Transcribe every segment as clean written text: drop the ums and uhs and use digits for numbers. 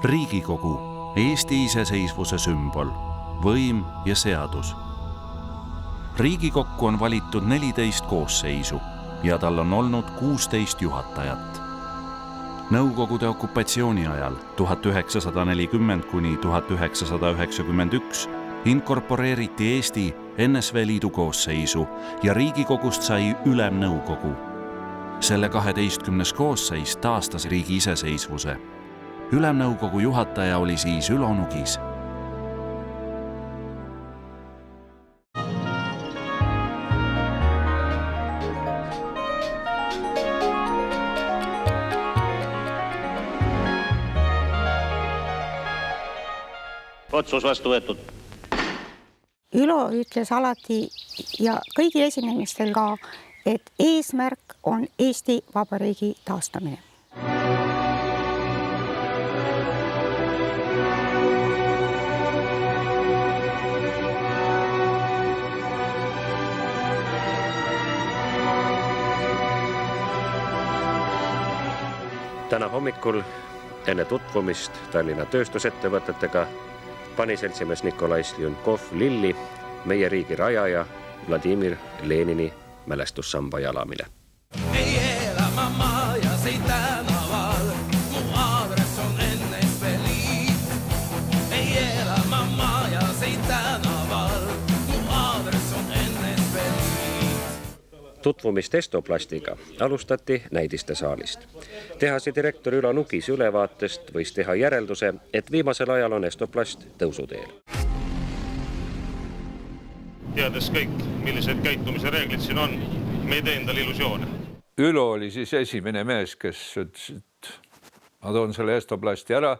Riigikogu, Eesti iseseisvuse sümbol, võim ja seadus. Riigikokku on valitud 14 koosseisu ja tal on olnud 16 juhatajat. Nõukogude okupatsiooni ajal 1940 kuni 1991 inkorporeeriti Eesti NSV Liidu koosseisu ja Riigikogust sai Ülemnõukogu. Selle 12. koosseis taastas riigi iseseisvuse. Ülemnõukogu juhataja oli siis Ülo Nugis. Otsus vastu võetud. Ülo ütles alati ja kõigil esinemistel ka, et eesmärk on Eesti Vabariigi taastamine. Täna hommikul enne tutvumist Tallinna tööstusettevõtetega pani seltsimees Nikolai Sljunkov lilli meie riigi rajaja Vladimir Lenini mälestussamba jalamile. Ei ela ma majas, ei tänaval, mu aadress on NSV Liit. Ei ela ma majas, ei tänaval, mu aadress on NSV Liit. Tutvumist Estoplastiga alustati näidiste saalist. Tehase direktor Ülo Nugis ülevaatest võis teha järelduse, et viimasel ajal on Estoplast tõusuteel. Teades kõik, millised käitumise reeglid siin on, me ei tee endale illusioone. Ülo oli siis esimene mees, kes ütles, et ma toon selle Estoplasti ära.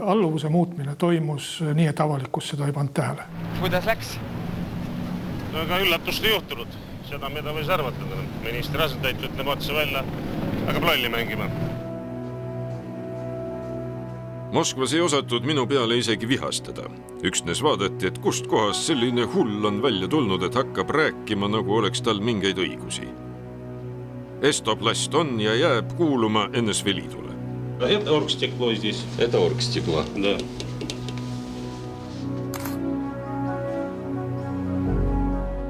Alluvuse muutmine toimus nii, et avalikkus seda ei pannud tähele. Kuidas läks? No aga üllatust ei juhtunud. Seda, mida võis arvata. Ministri asetäitja ütleb otse välja, aga lolli mängima. Moskvas ei osatud minu peale isegi vihastada. Üksnes vaadati, et kust kohast selline hull on välja tulnud, et hakkab rääkima, nagu oleks tal mingeid õigusi. Estoplast on ja jääb kuuluma NSV Liidule. Это оргстекло здесь. Это оргстекло. Да.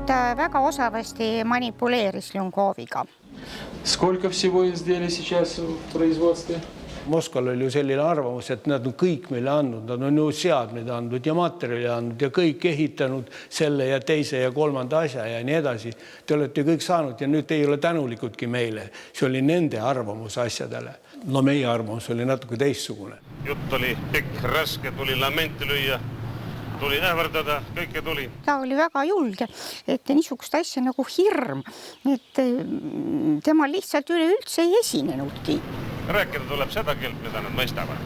Ta väga osavasti manipuleeris Sljunkoviga. Сколько всего изделий сейчас в производстве? Moskval oli ju selline arvamus, et nad on kõik meile andnud, nad on ju seadmeid andnud ja materjali andnud ja kõik ehitanud selle ja teise ja kolmanda asja ja nii edasi. Te olete kõik saanud ja nüüd te ei ole tänulikudki meile. See oli nende arvamus asjadele. No meie arvamus oli natuke teistsugune. Jutt oli pikk, raske, tuli lamenti lüüa, tuli ähvardada, kõike tuli. Ta oli väga julge, et niisugust asja nagu hirm, et tema lihtsalt üleüldse ei esinenudki. Rääkida tuleb seda keelt, mida nad mõistavad.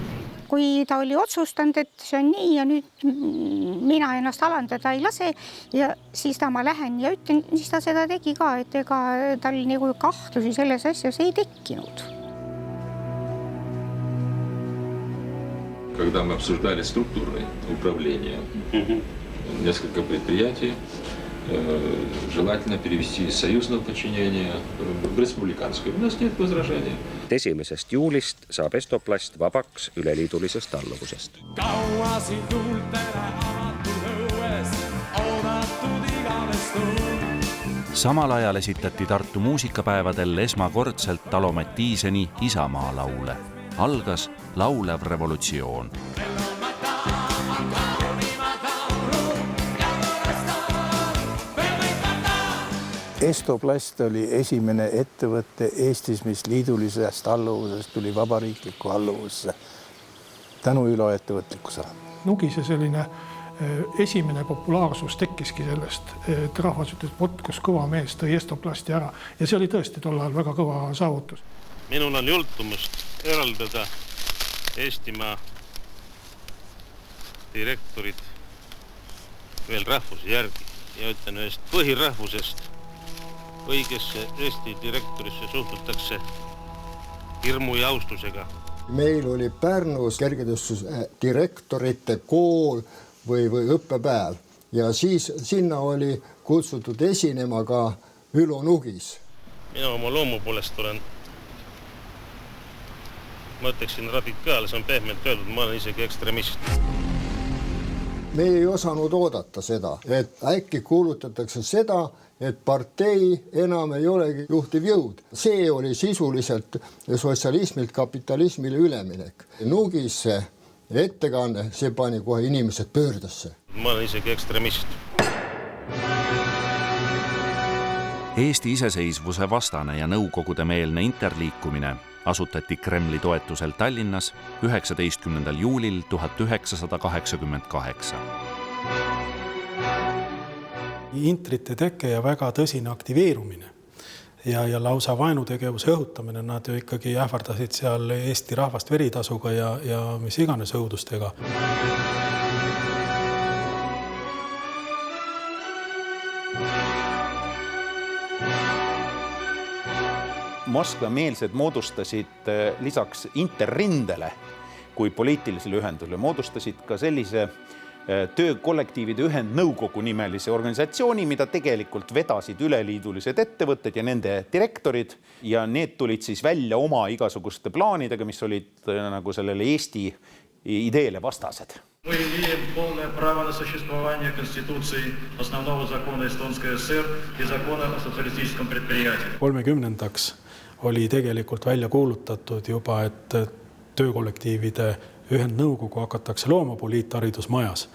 Kui ta oli otsustanud, et see on nii ja nüüd mina ennast alandada ei lase ja siis ma lähen ja ütlen, siis ta seda tegi ka, et ega tal nagu kahtlusi selles asjas ei tekkinud. Когда мы обсуждали структурное управление, несколько предприятий желательно перевести из союзного подчинения в республиканское. У нас нет возражения. 1. juulist saab Estoplast vabaks üleliidulisest alluvusest. Samal ajal esitati Tartu muusikapäevadel esmakordselt Talo Mattiiseni Isamaa laule. Algas laulev revolutsioon. Estoplast oli esimene ettevõtte Eestis, mis liidulisest alluvusest tuli vabariiklikku alluvusse tänu Ülo ettevõtlikkusele. Nugise selline esimene populaarsus tekkiski sellest, et rahvas ütles, et kus kõva mees tõi Estoplasti ära. Ja see oli tõesti tol ajal väga kõva saavutus. Minul on jultumust eraldada Eestimaa direktorid veel rahvuse järgi ja ütlen ühest põhirahvusest. Õigesse Eesti direktorisse suhtutakse hirmu ja austusega. Meil oli Pärnus kergetööstuse direktorite kool või õppepäev ja siis sinna oli kutsutud esinema ka Ülo Nugis. Mina oma loomu poolest olen ma ütleksin radikaal, see on pehmelt öeldud, ma olen isegi ekstremist. Me ei osanud oodata seda, et äkki kuulutatakse seda, et partei enam ei olegi juhtiv jõud. See oli sisuliselt sotsialismilt kapitalismile üleminek. Nugisse ettekanne, see pani kohe inimesed pöördesse. Ma olen isegi ekstremist. Eesti iseseisvuse vastane ja nõukogude meelne interliikumine asutati Kremli toetusel Tallinnas 19. juulil 1988. Intrite teke ja väga tõsine aktiveerumine ja lausa vaenutegevuse õhutamine, nad ju ikkagi ähvardasid seal Eesti rahvast veritasuga ja mis iganes õudustega. Moskva-meelsed moodustasid lisaks interrindele kui poliitilisele ühendusele, moodustasid ka sellise töökollektiivide ühendnõukogu nimelise organisatsiooni, mida tegelikult vedasid üleliidulised ettevõtted ja nende direktorid ja need tulid siis välja oma igasuguste plaanidega, mis olid nagu sellele Eesti ideele vastased. Мы имеем полное право на существование Конституции, основного закона Эстонской ССР и закона о социалистическом предприятии. 30. oli tegelikult välja kuulutatud juba, et töökollektiivide ühendnõukogu hakatakse looma poliitharidusmajas.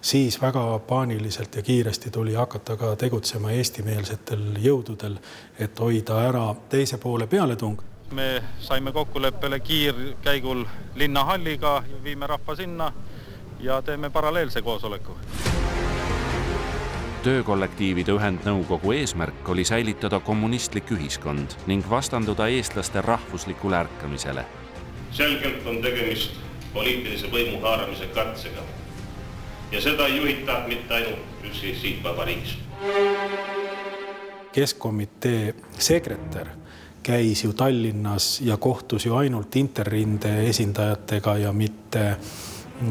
Siis väga paaniliselt ja kiiresti tuli hakata ka tegutsema eestimeelsetel jõududel, et hoida ära teise poole pealetung. Me saime kokkuleppele kiirkäigul linnahalliga, viime rahva sinna ja teeme paralleelse koosoleku. Töökollektiivide ühendnõukogu eesmärk oli säilitada kommunistlik ühiskond ning vastanduda eestlaste rahvuslikule ärkamisele. Selgelt on tegemist poliitilise võimu haaramise katsega. Ja seda ei juhita mitte ainult üksi siit vabariigis. Keskkomitee sekretär käis ju Tallinnas ja kohtus ju ainult interrinde esindajatega ja mitte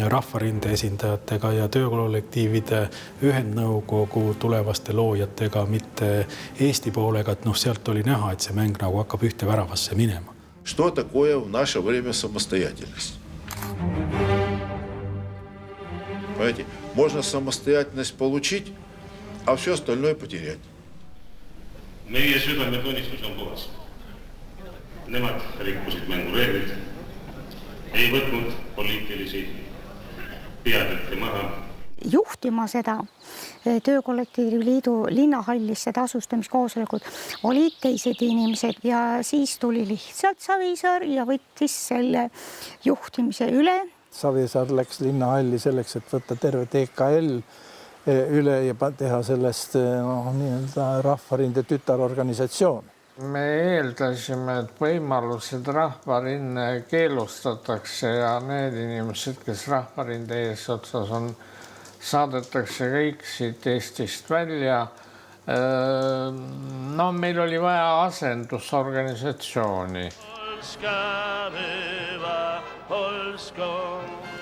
rahvarinde esindajatega ja töökollektiivide ühendnõukogu tulevaste loojatega, mitte Eesti poolega, et sealt oli näha, et see mäng nagu hakkab ühte väravasse minema. Что такое в наше время самостоятельность? Понимаете, можно самостоятельность получить, а все остальное потерять. Meie südametunnistus on puhas. Nemad rikkusid mängureeglid, ei võtnud poliitilisi peadette maha. Juhtima seda töökollektiivi liidu linnahallis seda asustamiskoosolekut olid teised inimesed ja siis tuli lihtsalt Savisaar ja võttis selle juhtimise üle. Savisaar läks linnahalli selleks, et võtta terve TKL üle ja teha sellest rahvarinde tütarorganisatsioon. Me eeldasime, et võimalused rahvarinne keelustatakse ja need inimesed, kes rahvarinde eesotsas on, saadetakse kõik siit Eestist välja. Meil oli vaja asendusorganisatsiooni.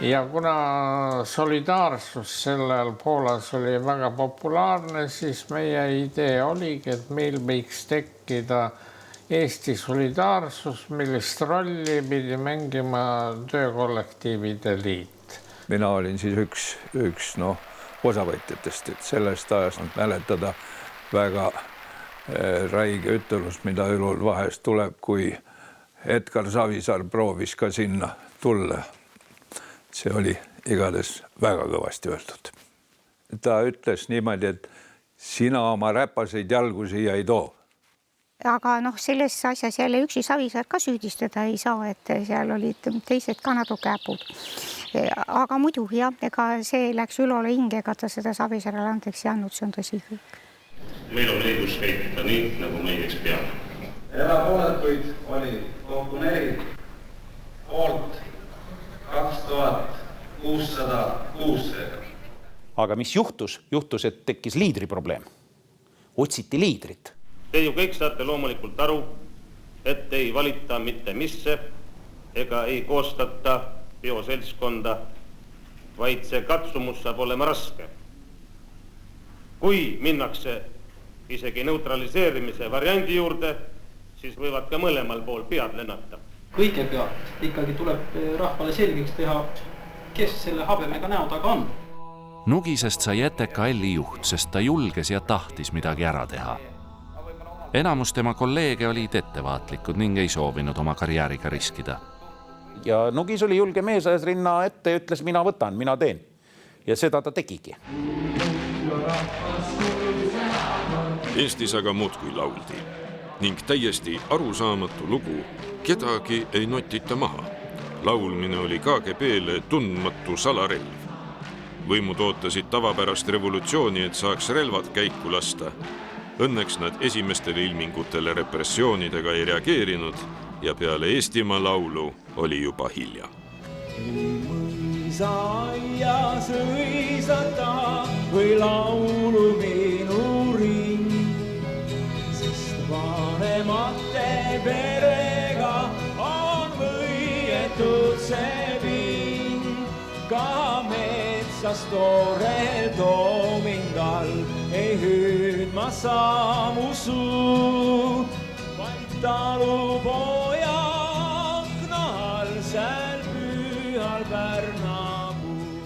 Ja kuna solidaarsus sellel Poolas oli väga populaarne, siis meie idee oligi, et meil võiks tekkida Eesti solidaarsus, millist rolli pidi mängima töökollektiivide liit. Mina olin siis üks osavõtjatest, et sellest ajast mäletada väga räige ütelus, mida elul vahest tuleb, kui Edgar Savisaar proovis ka sinna tulla. See oli igades väga kõvasti öeldud. Ta ütles niimoodi, et sina oma räpaseid jalgu siia ei too. Aga selles asjas jälle üksi Savisaar ka süüdistada ei saa, et seal olid teised ka natuke äpud. Aga muidu ega see läks Ülole hingega, ta seda Savisaarele andeks ei andnud, see on tõsi kõik. Meil on õigus käituda nii, nagu meieks peab. Erapooletuid oli kokku 4, poolt 2606. Aga mis juhtus? Juhtus, et tekkis liidriprobleem. Otsiti liidrit. Te ju kõik saate loomulikult aru, et ei valita mitte misse ega ei koostata bioseltskonda, vaid see katsumus saab olema raske. Kui minnakse isegi neutraliseerimise variandi juurde, siis võivad ka mõlemal pool pead lennata. Kõigepealt ikkagi tuleb rahvale selgeks teha, kes selle habemega näo taga on. Nugisest sai ETKL-i juht, sest ta julges ja tahtis midagi ära teha. Enamus tema kolleege olid ettevaatlikud ning ei soovinud oma karjääriga riskida. Ja Nugis oli julge mees, ajas rinna ette ja ütles, mina võtan, mina teen. Ja seda ta tegigi. Eestis aga muudkui lauldi ning täiesti arusaamatu lugu kedagi ei notita maha. Laulmine oli KGB-le tundmatu salarelv. Võimud ootasid tavapärast revolutsiooni, et saaks relvad käiku lasta. Õnneks nad esimestele ilmingutele repressioonidega ei reageerinud ja peale Eestimaa laulu oli juba hilja. Mõisa aias õisata või laulu minu ring, sest vanemate perega on võietud see ving. Ka metsas toorel toomingal ei hüüdma saamu suu, vaid talupoja aknal seal pühal Pärnapuu.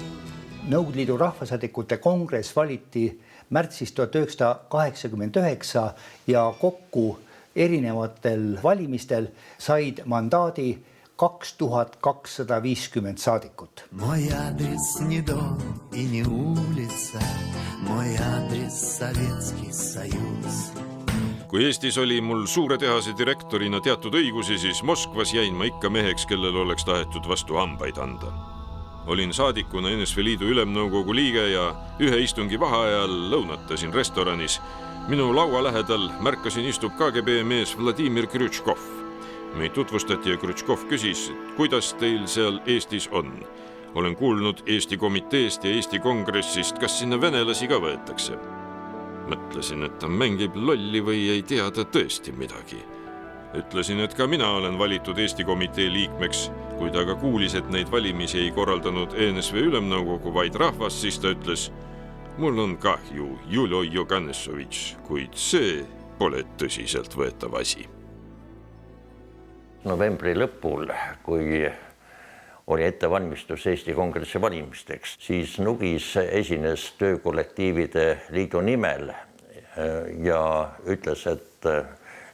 Nõukogude Liidu rahvasaadikute kongress valiti märtsis 1989 ja kokku erinevatel valimistel said mandaadi 2250 saadikut. Мой адрес не дом и не улица, мой адрес Советский Союз. Kui Eestis oli mul suure tehase direktorina teatud õigusi, siis Moskvas jäin ma ikka meheks, kellel oleks tahetud vastu hambaid anda. Olin saadikuna NSV Liidu ülemnõukogu liige ja ühe istungi vaheajal lõunatasin restoranis. Minu laua lähedal märkasin istub KGB mees Vladimir Krutškov. Meid tutvustati ja Krutškov küsis, kuidas teil seal Eestis on. Olen kuulnud Eesti komiteest ja Eesti kongressist, kas sinna venelasi ka võetakse. Mõtlesin, et ta mängib lolli või ei tea ta tõesti midagi. Ütlesin, et ka mina olen valitud Eesti komitee liikmeks. Kui ta aga kuulis, et neid valimisi ei korraldanud ENSV ülemnõukogu, vaid rahvas, siis ta ütles, mul on kahju, Julio Jogannesovitš, kuid see pole tõsiselt võetav asi. Novembri lõpul, kui oli ettevalmistus Eesti kongressi valimisteks, siis Nugis esines töökollektiivide liidu nimel ja ütles, et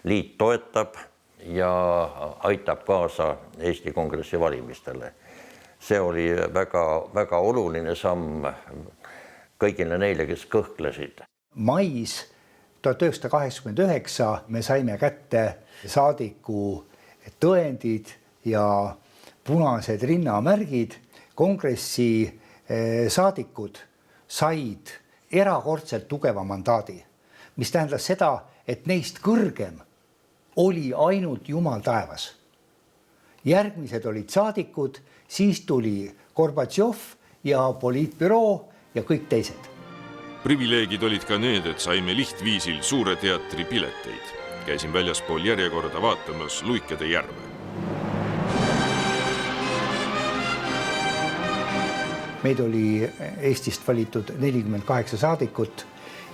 liit toetab ja aitab kaasa Eesti kongressi valimistele. See oli väga oluline samm kõigile neile, kes kõhklesid. Mais 1989 me saime kätte saadiku tõendid ja punased rinnamärgid. Kongressi saadikud said erakordselt tugeva mandaadi, mis tähendas seda, et neist kõrgem oli ainult Jumal taevas. Järgmised olid saadikud, siis tuli Gorbatšov ja poliitbüroo ja kõik teised. Privileegid olid ka need, et saime lihtviisil Suure teatri pileteid. Käisin väljaspool järjekorda vaatamas Luikede järve. Meid oli Eestist valitud 48 saadikut.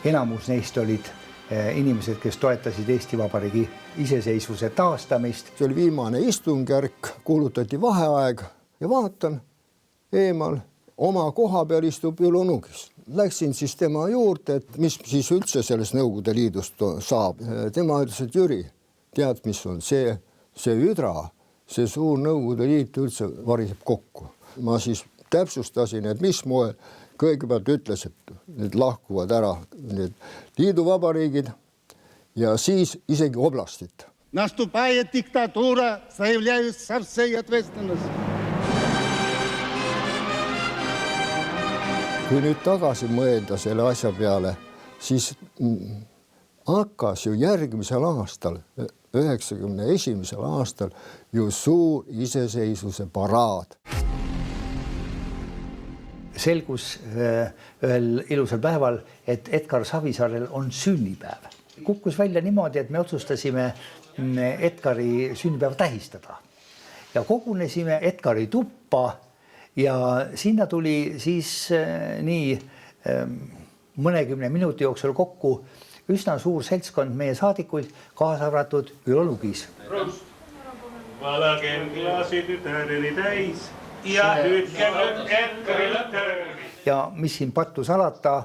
Enamus neist olid inimesed, kes toetasid Eesti Vabariigi iseseisvuse taastamist. See oli viimane istungjärk, kuulutati vaheaeg ja vaatan eemal oma koha peal istub Ülo Nugis. Läksin siis tema juurde, et mis siis üldse sellest Nõukogude Liidust saab. Tema ütles, et Jüri, tead, mis on see üdra, see suur Nõukogude Liit üldse variseb kokku. Ma siis täpsustasin, et mis moel kõigepealt ütles, et need lahkuvad ära need liiduvabariigid ja siis isegi oblastit. Наступает диктатура, заявляюсь со всей ответственностью. Kui nüüd tagasi mõelda selle asja peale, siis hakkas ju järgmisel aastal, 91. aastal, ju suur iseseisvuse paraad. Selgus ühel ilusal päeval, et Edgar Savisaarel on sünnipäev. Kukkus välja niimoodi, et me otsustasime Edgari sünnipäeva tähistada. Ja kogunesime Edgari tuppa ja sinna tuli siis nii mõnekümne minuti jooksul kokku üsna suur seltskond meie saadikuid, kaasa arvatud Ülo Nugis. Valakem klaasi tütareli täis ja hüüdkem nüüd Edgarile tööli. Ja mis siin pattu salata,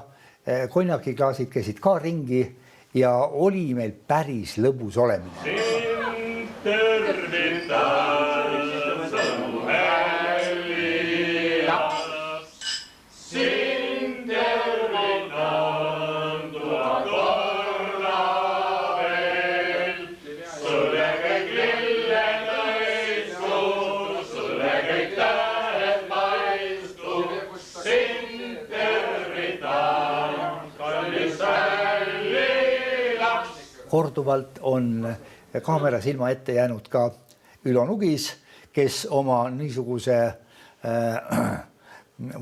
konjakiklaasid käisid ka ringi ja oli meil päris lõbus olemine. Sind tervitan su hällias. Sind tervitan tuhat korda veel. Sulle kõik lilled õistud, sulle kõik tähed maistud. Sind tervitan, kallis hällilas. Korduvalt on kaamera silma ette jäänud ka Ülo Nugis, kes oma niisuguse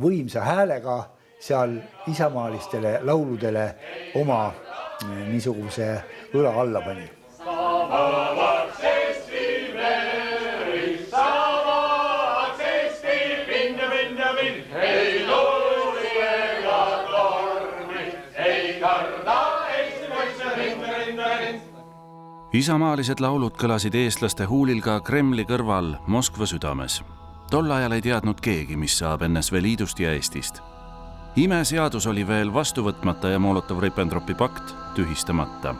võimsa häälega seal isamaalistele lauludele oma niisuguse õla alla pani. Isamaalised laulud kõlasid eestlaste huulil ka Kremli kõrval Moskva südames. Tol ajal ei teadnud keegi, mis saab NSV Liidust ja Eestist. Imeseadus oli veel vastu võtmata ja Molotov-Ribbentropi pakt tühistamata.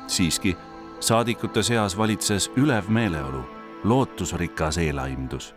Siiski saadikute seas valitses ülev meeleolu, lootusrikas eelaimdus.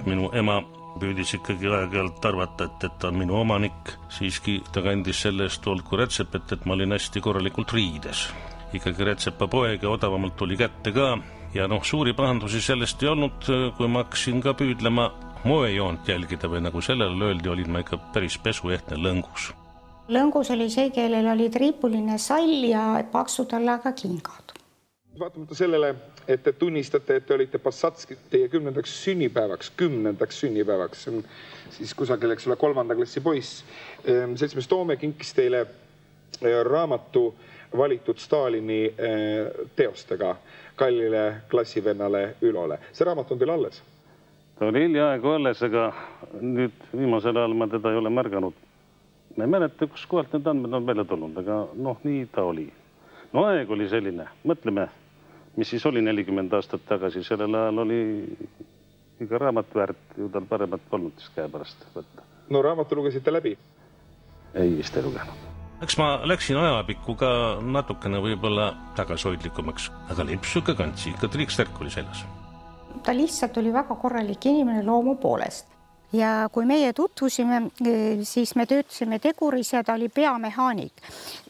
Minu ema püüdis ikkagi aeg-ajalt arvata, et ta on minu omanik. Siiski ta kandis selle eest olgu retsepet, et ma olin hästi korralikult riides. Ikkagi retsepa poeg ja odavamalt tuli kätte ka. Ja suuri pahandusi sellest ei olnud, kui ma hakkasin ka püüdlema moejoont jälgida või nagu sellele öeldi, olin ma ikka päris pesuehtne lõngus. Lõngus oli see, kellel oli triipuline sall ja paksu tallaga kingad. Vaatamata sellele, et te tunnistate, et te olite Passatski teie 10. sünnipäevaks, siis kusagil, eks ole, 3. klassi poiss. Seltsimees Toome kinkis teile raamatu valitud Stalini teostega kallile klassivennale Ülole. See raamat on teil alles? Ta oli hiljaaegu alles, aga nüüd viimasel ajal ma teda ei ole märganud. Ma ei mäleta, kus kohalt need andmed on välja tulnud, aga nii ta oli. Aeg oli selline, mõtleme, mis siis oli 40 aastat tagasi, sellel ajal oli iga raamat väärt, ju tal paremat polnud käe pärast võtta. Raamatu lugesite läbi? Ei, vist ei lugenud. Eks ma läksin ajapikku ka natukene võib-olla tagasoidlikumaks, aga lipsu ka kantsi, ikka triikstärk oli seljas. Ta lihtsalt oli väga korralik inimene loomu poolest. Ja kui meie tutvusime, siis me töötasime teguris ja ta oli peamehaanik.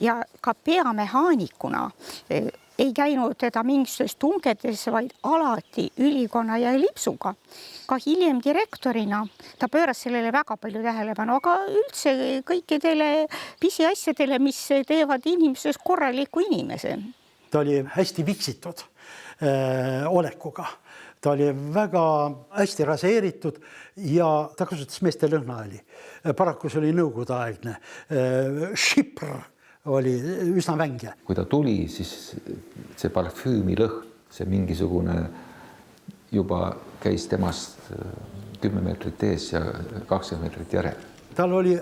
Ja ka peamehaanikuna ei käinud teda mingisugustes tungetes, vaid alati ülikonna ja lipsuga. Ka hiljem direktorina ta pööras sellele väga palju tähelepanu, aga üldse kõikidele pisiasjadele, mis teevad inimesest korraliku inimese. Ta oli hästi viksitud olekuga. Ta oli väga hästi raseeritud ja ta kasutas meeste lõhnaali. Paraku see oli nõukogudeaegne. Šipr oli üsna vänge. Kui ta tuli, siis see parfüümi lõhn, see mingisugune juba käis temast 10 meetrit ees ja 20 meetrit järel. Tal oli,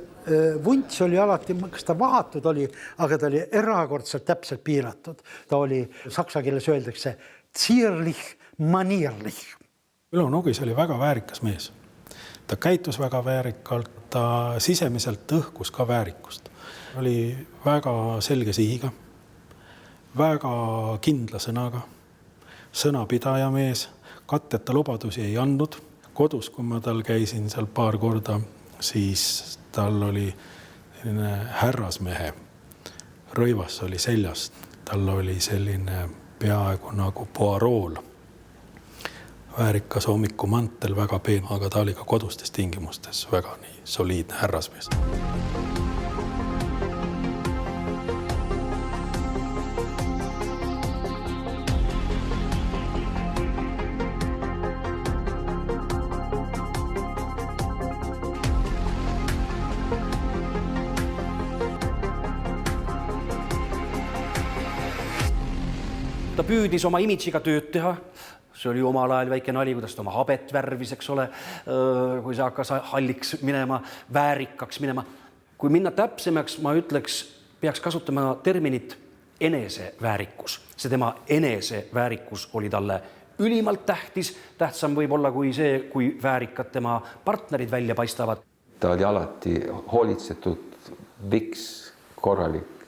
vunts oli alati, kas ta vahatud oli, aga ta oli erakordselt täpselt piiratud. Ta oli, saksa keeles öeldakse, zierlich, manierlich. Ülo Nugis oli väga väärikas mees. Ta käitus väga väärikalt, ta sisemiselt õhkus ka väärikust. Oli väga selge sihiga, väga kindla sõnaga, sõnapidaja mees, katteta lubadusi ei andnud. Kodus, kui ma tal käisin seal paar korda, siis tal oli selline härrasmehe. Rõivas oli seljast. Tal oli selline peaaegu nagu Poirol. Väärikas hommikumantel, väga peen, aga ta oli ka kodustes tingimustes väga nii soliidne härrasmees. Ta püüdis oma imidžiga tööd teha. See oli omal ajal väike nali, kuidas ta oma habet värvis, eks ole, kui see hakkas halliks minema, väärikaks minema. Kui minna täpsemaks, ma ütleks, peaks kasutama terminit eneseväärikus. See tema eneseväärikus oli talle ülimalt tähtis, tähtsam võib olla kui see, kui väärikad tema partnerid välja paistavad. Ta oli alati hoolitsetud, viks, korralik.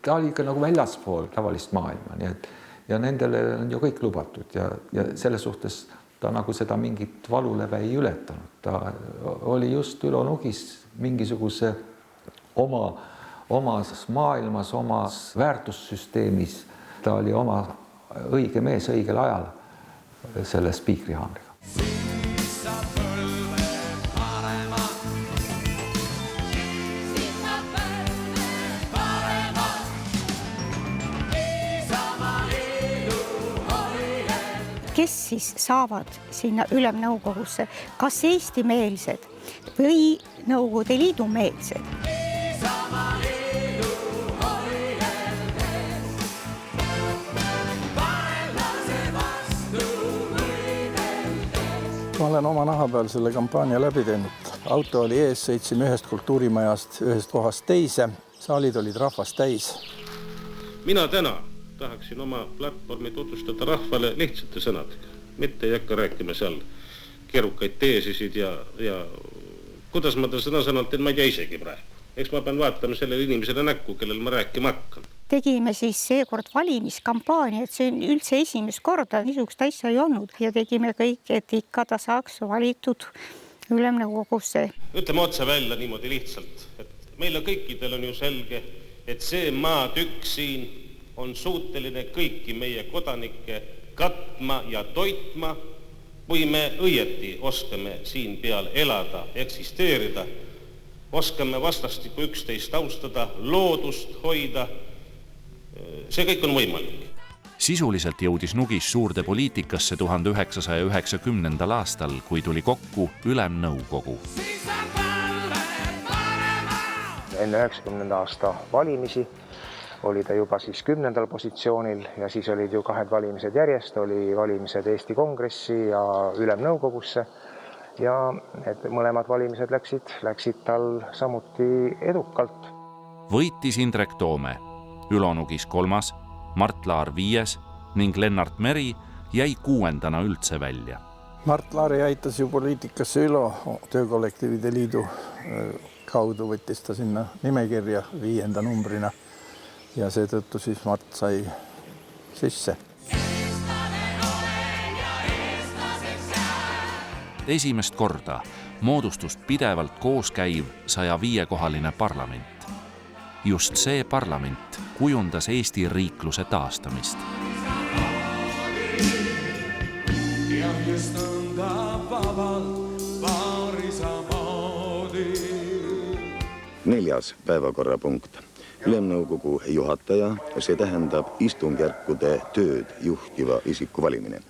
Ta oli ka nagu väljaspool tavalist maailma, nii et ja nendele on ju kõik lubatud ja selles suhtes ta nagu seda mingit valuläve ei ületanud. Ta oli just Ülo Nugis mingisuguse omas maailmas, omas väärtussüsteemis. Ta oli oma õige mees õigel ajal selle spiikrihaanriga. Kes siis saavad sinna Ülemnõukogusse, kas Eesti-meelsed või Nõukogude Liidu meelsed? Ma olen oma naha peal selle kampaania läbi teinud. Auto oli ees, sõitsime ühest kultuurimajast, ühest kohast teise. Saalid olid rahvast täis. Mina täna tahaksin oma platvormi tutvustada rahvale lihtsate sõnadega. Mitte ei hakka rääkima seal keerukaid teesisid ja kuidas ma ta sõna-sõnalt, et ma ei tea isegi praegu. Eks ma pean vaatama sellele inimesele näkku, kellel ma rääkima hakkan. Tegime siis seekord valimiskampaania, et see on üldse esimest korda, niisugust asja ei olnud ja tegime kõik, et ikka ta saaks valitud Ülemnõukogusse. Ütleme otsa välja niimoodi lihtsalt, et meile kõikidel on ju selge, et see maatükk siin on suuteline kõiki meie kodanikke katma ja toitma, kui me õieti oskame siin peal elada, eksisteerida, oskame vastastikku üksteist austada, loodust hoida. See kõik on võimalik. Sisuliselt jõudis Nugis suurde poliitikasse 1990. aastal, kui tuli kokku Ülemnõukogu. Enne 90. aasta valimisi oli ta juba siis 10. positsioonil ja siis olid ju 2 valimised järjest, oli valimised Eesti Kongressi ja Ülemnõukogusse ja need mõlemad valimised läksid tal samuti edukalt. Võitis Indrek Toome, Ülo Nugis 3., Mart Laar 5. ning Lennart Meri jäi 6. üldse välja. Mart Laari aitas ju poliitikasse Ülo Töökollektiivide Liidu kaudu, võttis ta sinna nimekirja 5. numbrina. Ja seetõttu siis Mart sai sisse. Esimest korda moodustus pidevalt koos käiv 105-kohaline parlament. Just see parlament kujundas Eesti riikluse taastamist. Neljas päevakorrapunkt. Ülemnõukogu juhataja, see tähendab istungjärkude tööd juhtiva isiku valimine.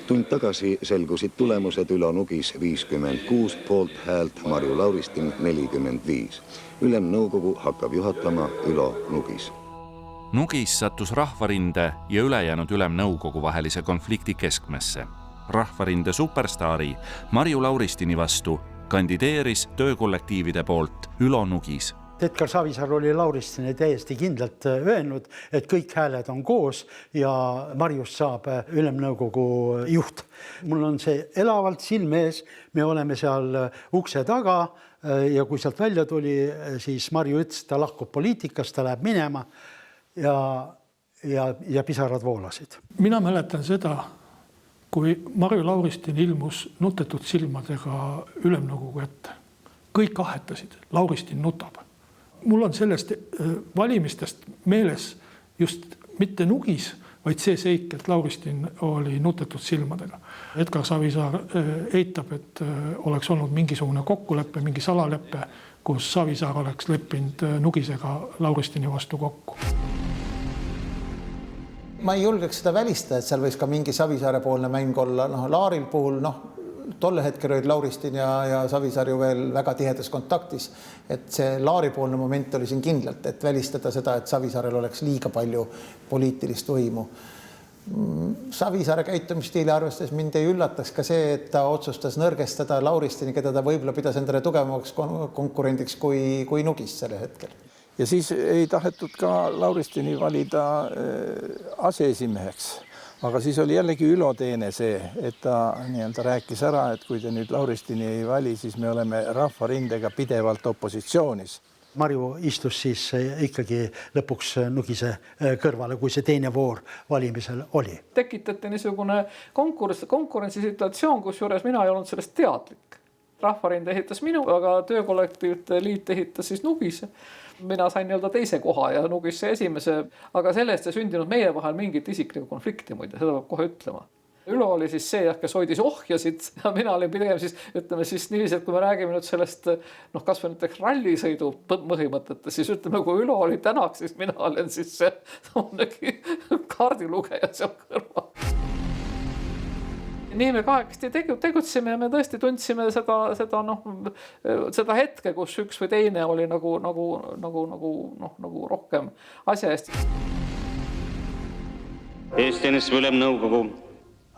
Tund tagasi selgusid tulemused Ülo Nugis 56 poolthäält, Marju Lauristin 45. Ülemnõukogu hakkab juhatama Ülo Nugis. Nugis sattus Rahvarinde ja ülejäänud Ülemnõukogu vahelise konflikti keskmesse. Rahvarinde superstaari Marju Lauristini vastu kandideeris töökollektiivide poolt Ülo Nugis. Edgar Savisaar oli Lauristini täiesti kindlalt öelnud, et kõik hääled on koos ja Marjust saab Ülemnõukogu juht. Mul on see elavalt silme ees, me oleme seal ukse taga ja kui sealt välja tuli, siis Marju ütles, ta lahkub poliitikast, ta läheb minema ja pisarad voolasid. Mina mäletan seda, kui Marju Lauristin ilmus nutetud silmadega Ülemnõukogu ette. Kõik ahetasid, Lauristin nutab. Mul on sellest valimistest meeles just mitte Nugis, vaid see seik, et Lauristin oli nutetud silmadega. Edgar Savisaar eitab, et oleks olnud mingisugune kokkuleppe, mingi salaleppe, kus Savisaar oleks leppinud Nugisega Lauristini vastu kokku. Ma ei julgeks seda välistada, et seal võis ka mingi Savisaare poolne mäng olla. Laaril puhul, tolle hetkel olid Lauristin ja Savisaar ju veel väga tihedas kontaktis, et see Laari poolne moment oli siin kindlalt, et välistada seda, et Savisaarel oleks liiga palju poliitilist võimu. Savisaare käitumisstiili arvestades mind ei üllataks ka see, et ta otsustas nõrgestada Lauristini, keda ta võib-olla pidas endale tugevamaks konkurendiks kui Nugis selle hetkel. Ja siis ei tahetud ka Lauristini valida aseesimeheks. Aga siis oli jällegi Ülo teene see, et ta rääkis ära, et kui te nüüd Lauristini ei vali, siis me oleme rahvarindega pidevalt opositsioonis. Marju istus siis ikkagi lõpuks Nugise kõrvale, kui see teine voor valimisel oli. Tekitati niisugune konkurentsisituatsioon, kus juures mina ei olnud sellest teadlik. Rahvarind ehitas minu, aga töökollektiivide liit ehitas siis Nugise. Mina sain teise koha ja Nugisse esimese, aga sellest ei sündinud meie vahel mingit isiklikku konflikti muide, seda peab kohe ütlema. Ülo oli siis see, kes hoidis ohjasid ja mina olin pigem siis, ütleme siis niiviisi, et kui me räägime nüüd sellest, kas või näiteks rallisõidu põhimõtete, siis ütleme, kui Ülo oli Tänak, siis mina olen siis see kaardilugeja seal kõrval. Nii me kahekesti tegutsime ja me tõesti tundsime seda hetke, kus üks või teine oli nagu rohkem asja eest. Eesti NSV Ülemnõukogu,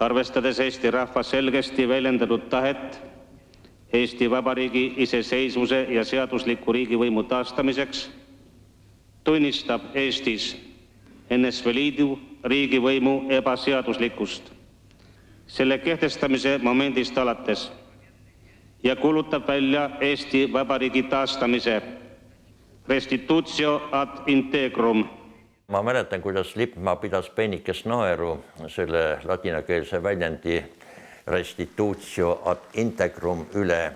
arvestades Eesti rahva selgesti väljendatud tahet Eesti Vabariigi iseseisvuse ja seadusliku riigivõimu taastamiseks, tunnistab Eestis NSV Liidu riigivõimu ebaseaduslikkust selle kehtestamise momendist alates ja kuulutab välja Eesti Vabariigi taastamise restitutio ad integrum. Ma mäletan, kuidas Lippmaa pidas peenikest naeru selle ladinakeelse väljendi restitutio ad integrum üle.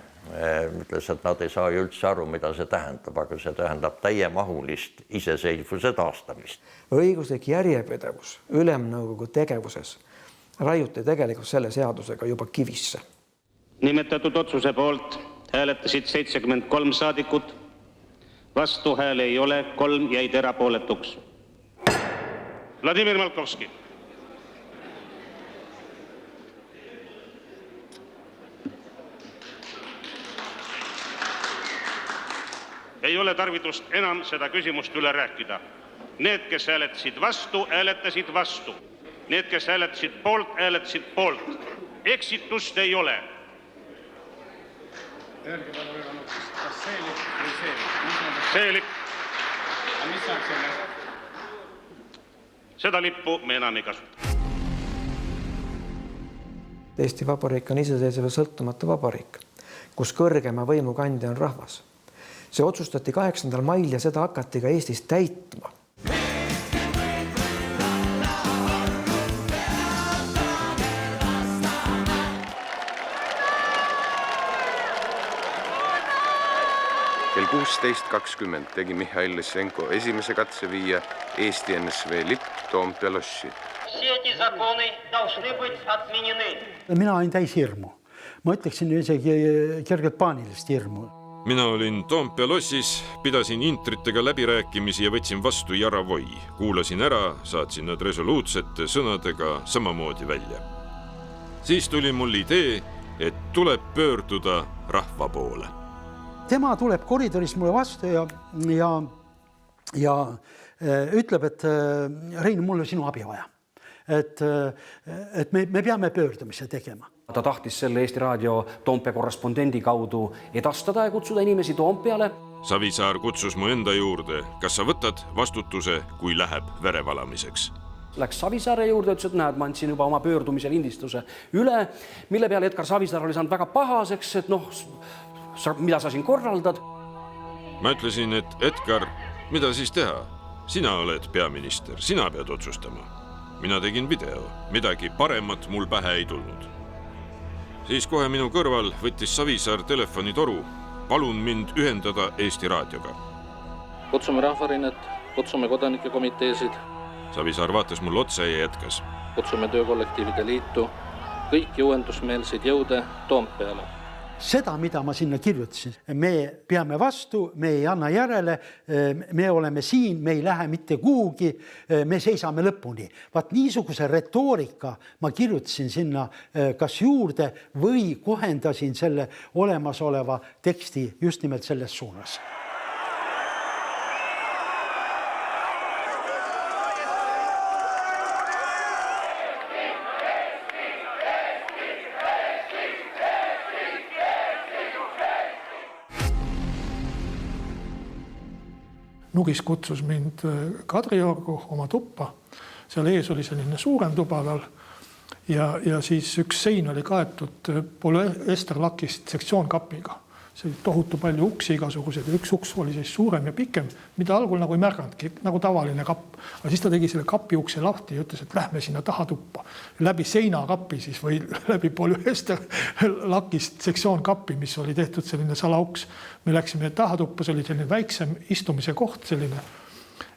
Ütles, et nad ei saa üldse aru, mida see tähendab, aga see tähendab täiemahulist iseseisvuse taastamist. Õiguslik järjepidevus Ülemnõukogu tegevuses raiuti tegelikult selle seadusega juba kivisse. Nimetatud otsuse poolt hääletasid 73 saadikut, vastu hääle ei ole, 3 jäid erapooletuks. Vladimir Malkovski. Ei ole tarvidust enam seda küsimust üle rääkida. Need, kes hääletasid vastu, hääletasid vastu. Need, kes hääletasid poolt. Eksitust ei ole. Öelge palun, kas see lipp või see? See lipp. Mis on selle? Seda lippu me enam ei kasuta. Eesti Vabariik on iseseisev ja sõltumatu vabariik, kus kõrgema võimukandja on rahvas. See otsustati 8. mail ja seda hakati ka Eestis täitma. Kell 16.20 tegi Mihhail Lysenko esimese katse viia Eesti NSV lipp Toompea lossi. Mina olin täis hirmu. Ma ütleksin isegi kergelt paanilist hirmu. Mina olin Toompea lossis, pidasin intritega läbirääkimisi ja võtsin vastu Jaravoi. Kuulasin ära, saatsin nad resoluutsete sõnadega samamoodi välja. Siis tuli mul idee, et tuleb pöörduda rahva poole. Tema tuleb koridoris mulle vastu ja ütleb, et Rein, mul on sinu abi vaja. Et me peame pöördumise tegema. Ta tahtis selle Eesti Raadio Toompea korrespondendi kaudu edastada ja kutsuda inimesi Toompeale. Savisaar kutsus mu enda juurde, kas sa võtad vastutuse, kui läheb verevalamiseks. Läks Savisaare juurde, ütles, et näed, ma andsin juba oma pöördumise lindistuse üle, mille peale Edgar Savisaar oli saanud väga pahaseks, et noh, mida sa siin korraldad? Ma ütlesin, et Edgar, mida siis teha? Sina oled peaminister, sina pead otsustama. Mina tegin video, midagi paremat mul pähe ei tulnud. Siis kohe minu kõrval võttis Savisaar telefonitoru. Palun mind ühendada Eesti raadioga. Kutsume rahvarinnet, kutsume kodanike komiteesid. Savisaar vaatas mul otsa ja jätkas. Kutsume töökollektiivide liitu, kõiki uuendusmeelseid jõude Toompeale. Seda, mida ma sinna kirjutasin, me peame vastu, me ei anna järele, me oleme siin, me ei lähe mitte kuhugi, me seisame lõpuni. Vaat niisuguse retoorika ma kirjutasin sinna kas juurde või kohendasin selle olemasoleva teksti just nimelt selles suunas. Nugis kutsus mind Kadriorgu oma tuppa. Seal ees oli selline suurem tuba tal ja siis üks sein oli kaetud polüesterlakist sektsioonkapiga. See oli tohutu palju uksi igasugused ja üks uks oli siis suurem ja pikem, mida algul nagu ei märganudki, nagu tavaline kapp. Aga siis ta tegi selle kapi ukse lahti ja ütles, et lähme sinna taha tuppa. Läbi seinakapi siis või läbi polüesterlakist sektsioonkapi, mis oli tehtud selline salauks. Me läksime taha tuppa, see oli selline väiksem istumise koht selline.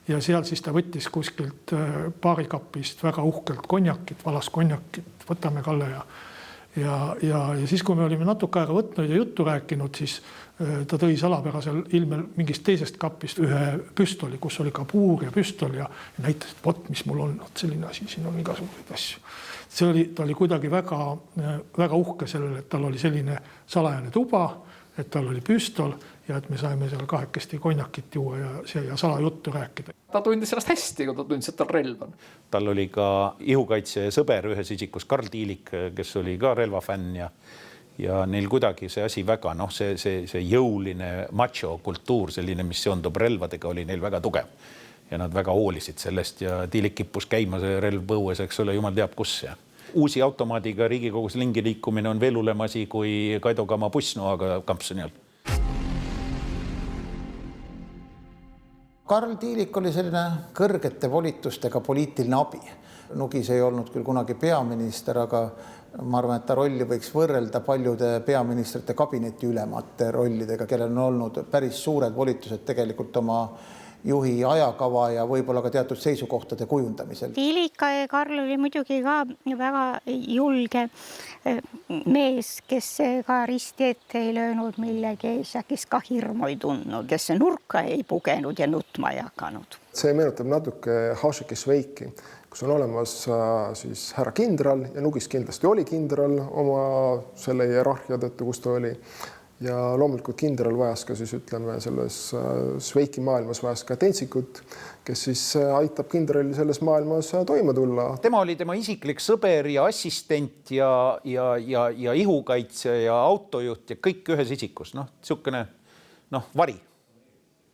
Ja seal siis ta võttis kuskilt baarikapist väga uhkelt konjakit, valas konjakit, võtame Kalle ja siis, kui me olime natuke aega võtnud ja juttu rääkinud, siis ta tõi salapärasel ilmel mingist teisest kapist ühe püstoli, kus oli ka puur ja püstol ja näitas, et vot, mis mul on, selline asi, siin on igasuguseid asju. Ta oli kuidagi väga uhke sellele, et tal oli selline salajane tuba, et tal oli püstol ja et me saime seal kahekesti konjakit juua ja salajuttu rääkida. Ta tundis sellest hästi, kui ta tundis, et tal relv on. Tal oli ka ihukaitse sõber ühes isikus Karl Tiilik, kes oli ka relvafänn ja neil kuidagi see asi väga, see jõuline macho kultuur, selline, mis seondub relvadega, oli neil väga tugev. Ja nad väga hoolisid sellest ja Tiilik kippus käima see relv põues, eks ole, jumal teab kus. Uusi automaadiga Riigikogus lingi liikumine on veel hullem asi kui Kaido Kama bussnoaga kampsuni all. Karl Tiilik oli selline kõrgete volitustega poliitiline abi. Nugis ei olnud küll kunagi peaminister, aga ma arvan, et ta rolli võiks võrrelda paljude peaministrite kabineti ülemate rollidega, kellel on olnud päris suured volitused tegelikult oma juhi ajakava ja võib-olla ka teatud seisukohtade kujundamisel. Tiilik Karl oli muidugi ka väga julge mees, kes ka risti ette ei löönud millegi ees ja kes ka hirmu ei tundnud, kes nurka ei pugenud ja nutma ei hakanud. See meenutab natuke Hašeki Šveiki, kus on olemas siis härra kindral ja Nugis kindlasti oli kindral oma selle hierarhia tõttu, kus ta oli. Ja loomulikult kindral vajas ka siis, ütleme, selles Šveiki maailmas vajas ka tentsikut, kes siis aitab kindrali selles maailmas toime tulla. Tema oli tema isiklik sõber ja assistent ja ihukaitse ja autojuht ja kõik ühes isikus. Siukene vari,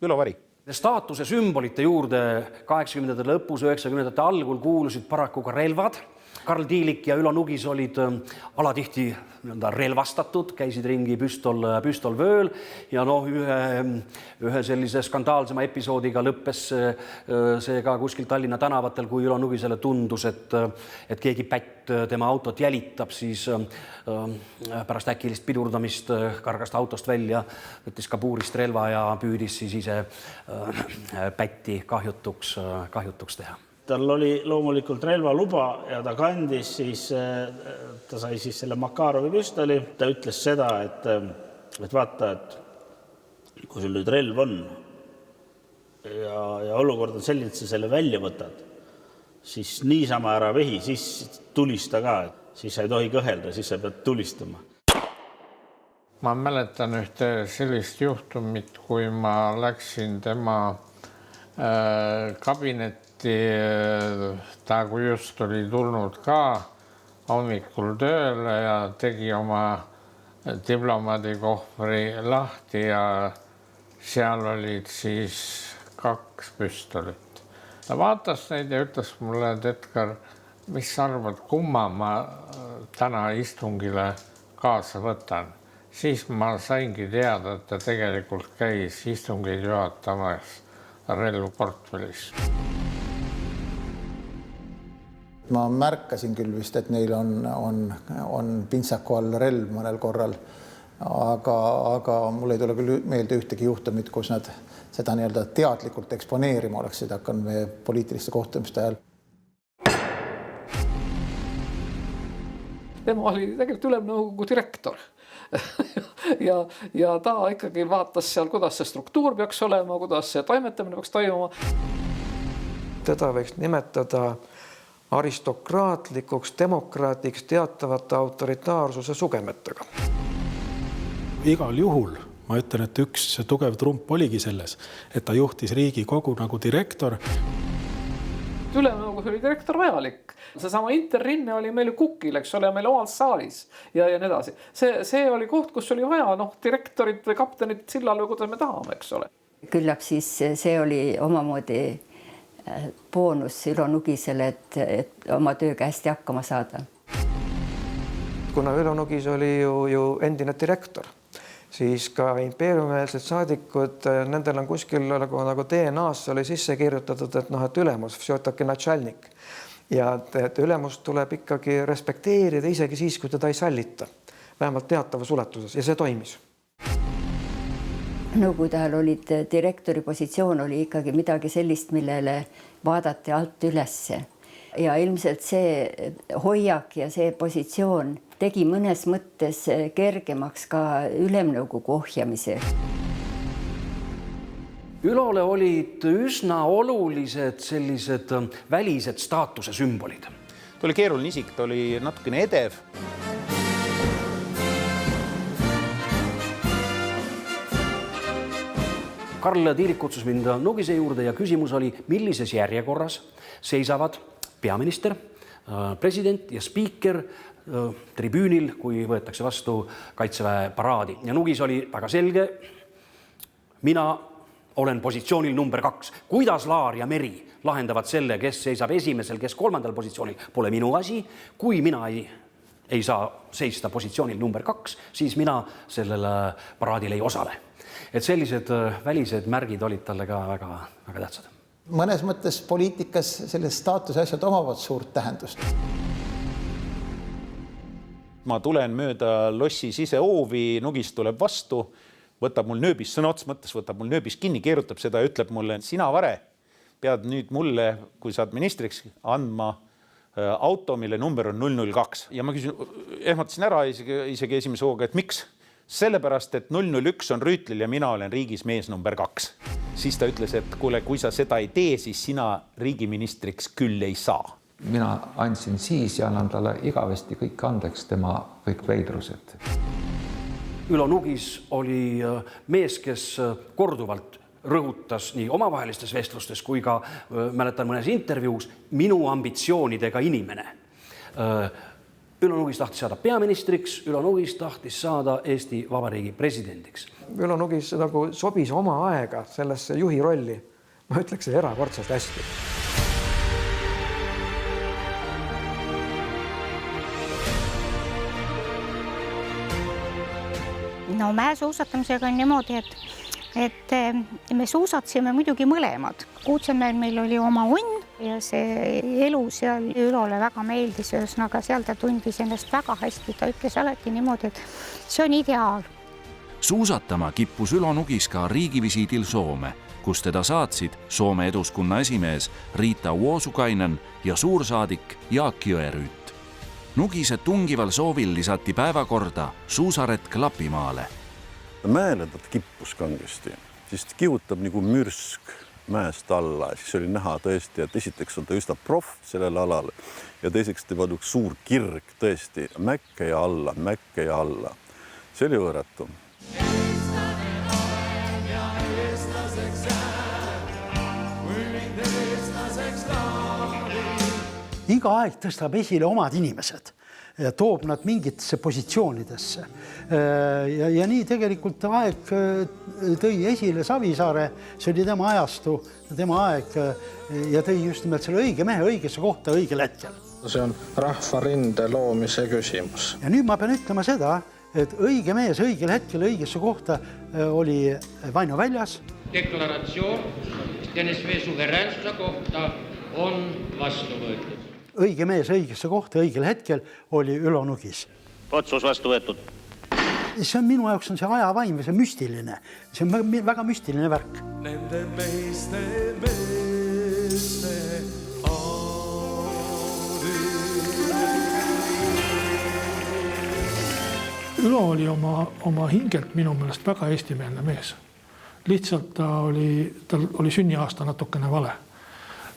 ülovari. Staatuse sümbolite juurde 80. lõpus, 90. algul kuulusid paraku ka relvad. Karl Tiilik ja Ülo Nugis olid alatihti relvastatud, käisid ringi püstol vööl ja ühe sellise skandaalsema episoodiga lõppes see ka kuskil Tallinna tänavatel, kui Ülo Nugisele tundus, et keegi pätt tema autot jälitab, siis pärast äkilist pidurdamist kargas ta autost välja, võttis kabuurist relva ja püüdis siis ise pätti kahjutuks teha. Tal oli loomulikult relvaluba ja ta kandis siis, ta sai siis selle Makarovi püstoli. Ta ütles seda, et vaata, et kui sul nüüd relv on ja olukord on selline, et sa selle välja võtad, siis niisama ära vehi, siis tulista ka, siis sa ei tohi kõhelda, siis sa pead tulistama. Ma mäletan ühte sellist juhtumit, kui ma läksin tema kabinetti, ta kui just oli tulnud ka hommikul tööle ja tegi oma diplomaadikohvri lahti ja seal olid siis 2 püstolit. Ta vaatas neid ja ütles mulle, et Edgar, mis sa arvad, kumma ma täna istungile kaasa võtan. Siis ma saingi teada, et ta tegelikult käis istungeid juhatamas relv portfellis. Ma märkasin küll vist, et neil on pintsaku all relv mõnel korral, aga mul ei tule küll meelde ühtegi juhtumit, kus nad seda nii-öelda teadlikult eksponeerima oleksid hakanud meie poliitiliste kohtumiste ajal. Tema oli tegelikult Ülemnõukogu direktor. ja ta ikkagi vaatas seal, kuidas see struktuur peaks olema, kuidas see toimetamine peaks toimuma. Teda võiks nimetada aristokraatlikuks, demokraatiks teatavate autoritaarsuse sugemetega. Igal juhul ma ütlen, et üks tugev trump oligi selles, et ta juhtis Riigikogu nagu direktor. Ülemnõukogus oli direktor vajalik. Seesama Interrinne oli meil Kukil, eks ole, meil omal saalis ja nii edasi. See oli koht, kus oli vaja direktorit või kaptenit sillal või kuidas me tahame, eks ole. Küllap siis see oli omamoodi boonus Ülo Nugisele, et oma tööga hästi hakkama saada. Kuna Ülo Nugis oli ju endine direktor, siis ka impeeriumimeelsed saadikud, nendel on kuskil nagu DNA-s oli sisse kirjutatud, et ülemus, vsjotaki natšalnik. Ja et ülemust tuleb ikkagi respekteerida isegi siis, kui teda ei sallita. Vähemalt teatavas ulatuses ja see toimis. Nõukogude ajal olid direktori positsioon oli ikkagi midagi sellist, millele vaadati alt ülesse. Ja ilmselt see hoiak ja see positsioon tegi mõnes mõttes kergemaks ka Ülemnõukogu ohjamise. Ülole olid üsna olulised sellised välised staatuse sümbolid. Ta oli keeruline isik, ta oli natukene edev. Karl Tiilik kutsus mind Nugise juurde ja küsimus oli, millises järjekorras seisavad peaminister, president ja spiiker tribüünil, kui võetakse vastu Kaitseväe paraadi. Ja Nugis oli väga selge, mina olen positsioonil number 2. Kuidas Laar ja Meri lahendavad selle, kes seisab esimesel, kes 3. positsioonil, pole minu asi. Kui mina ei saa seista positsioonil number 2, siis mina sellel paraadil ei osale. Et sellised välised märgid olid talle ka väga, väga tähtsad. Mõnes mõttes poliitikas selles staatuse asjad omavad suurt tähendust. Ma tulen mööda lossi siseoovi, Nugis tuleb vastu, võtab mul nööbis, sõna ots mõttes võtab mul nööbis kinni, keerutab seda ja ütleb mulle, sina Vare pead nüüd mulle, kui saad ministriks, andma auto, mille number on 002. Ja ma küsin, ehmatasin ära isegi esimese hooga, et miks? Sellepärast, et 001 on Rüütlil ja mina olen riigis mees number 2. Siis ta ütles, et kuule, kui sa seda ei tee, siis sina riigiministriks küll ei saa. Mina andsin siis ja annan talle igavesti kõik andeks tema kõik veidrused. Ülo Nugis oli mees, kes korduvalt rõhutas nii omavahelistes vestlustes kui ka mäletan mõnes intervjuus minu ambitsioonidega inimene. Ülo Nugis tahtis saada peaministriks, Ülo Nugis tahtis saada Eesti Vabariigi presidendiks. Ülo Nugis nagu sobis oma aega sellesse juhi rolli. Ma ütleks erakordselt hästi. No mäesuusatamisega on niimoodi, et me suusatsime muidugi mõlemad. Kuutsemel meil oli oma unn ja see elu seal Ülole väga meeldis, ühesõnaga seal ta tundis ennast väga hästi. Ta ütles alati niimoodi, et see on ideaal. Suusatama kippus Ülo Nugis ka riigivisiidil Soome, kus teda saatsid Soome eduskunna esimees Riita Uosukainen ja suursaadik Jaak Jõerüüt. Nugise tungival soovil lisati päevakorda suusaretk Lapimaale. Mäele ta kippus kangesti, siis kihutab nagu mürsk mäest alla. Siis oli näha tõesti, et esiteks on ta üsna proff sellel alal ja teiseks teevad üks suur kirg tõesti mäkke ja alla. See oli võõratu. Iga aeg tõstab esile omad inimesed. ja toob nad mingitesse positsioonidesse. Ja nii tegelikult aeg tõi esile Savisaare, see oli tema ajastu, tema aeg ja tõi just nimelt selle õige mehe õigesse kohta õigel hetkel. See on rahvarinde loomise küsimus. Ja nüüd ma pean ütlema seda, et õige mees õigel hetkel õigesse kohta oli Vaino Väljas. Deklaratsioon NSV suveräänsuse kohta on vastu võetud. Õige mees õigesse kohta õigel hetkel oli Ülo Nugis. Otsus vastu võetud. See on minu jaoks on see ajavaim, see müstiline. See on väga müstiline värk. Nende meeste Ülo oli oma hingelt minu meelest väga eestimeelne mees. Lihtsalt tal oli sünniaasta natukene vale.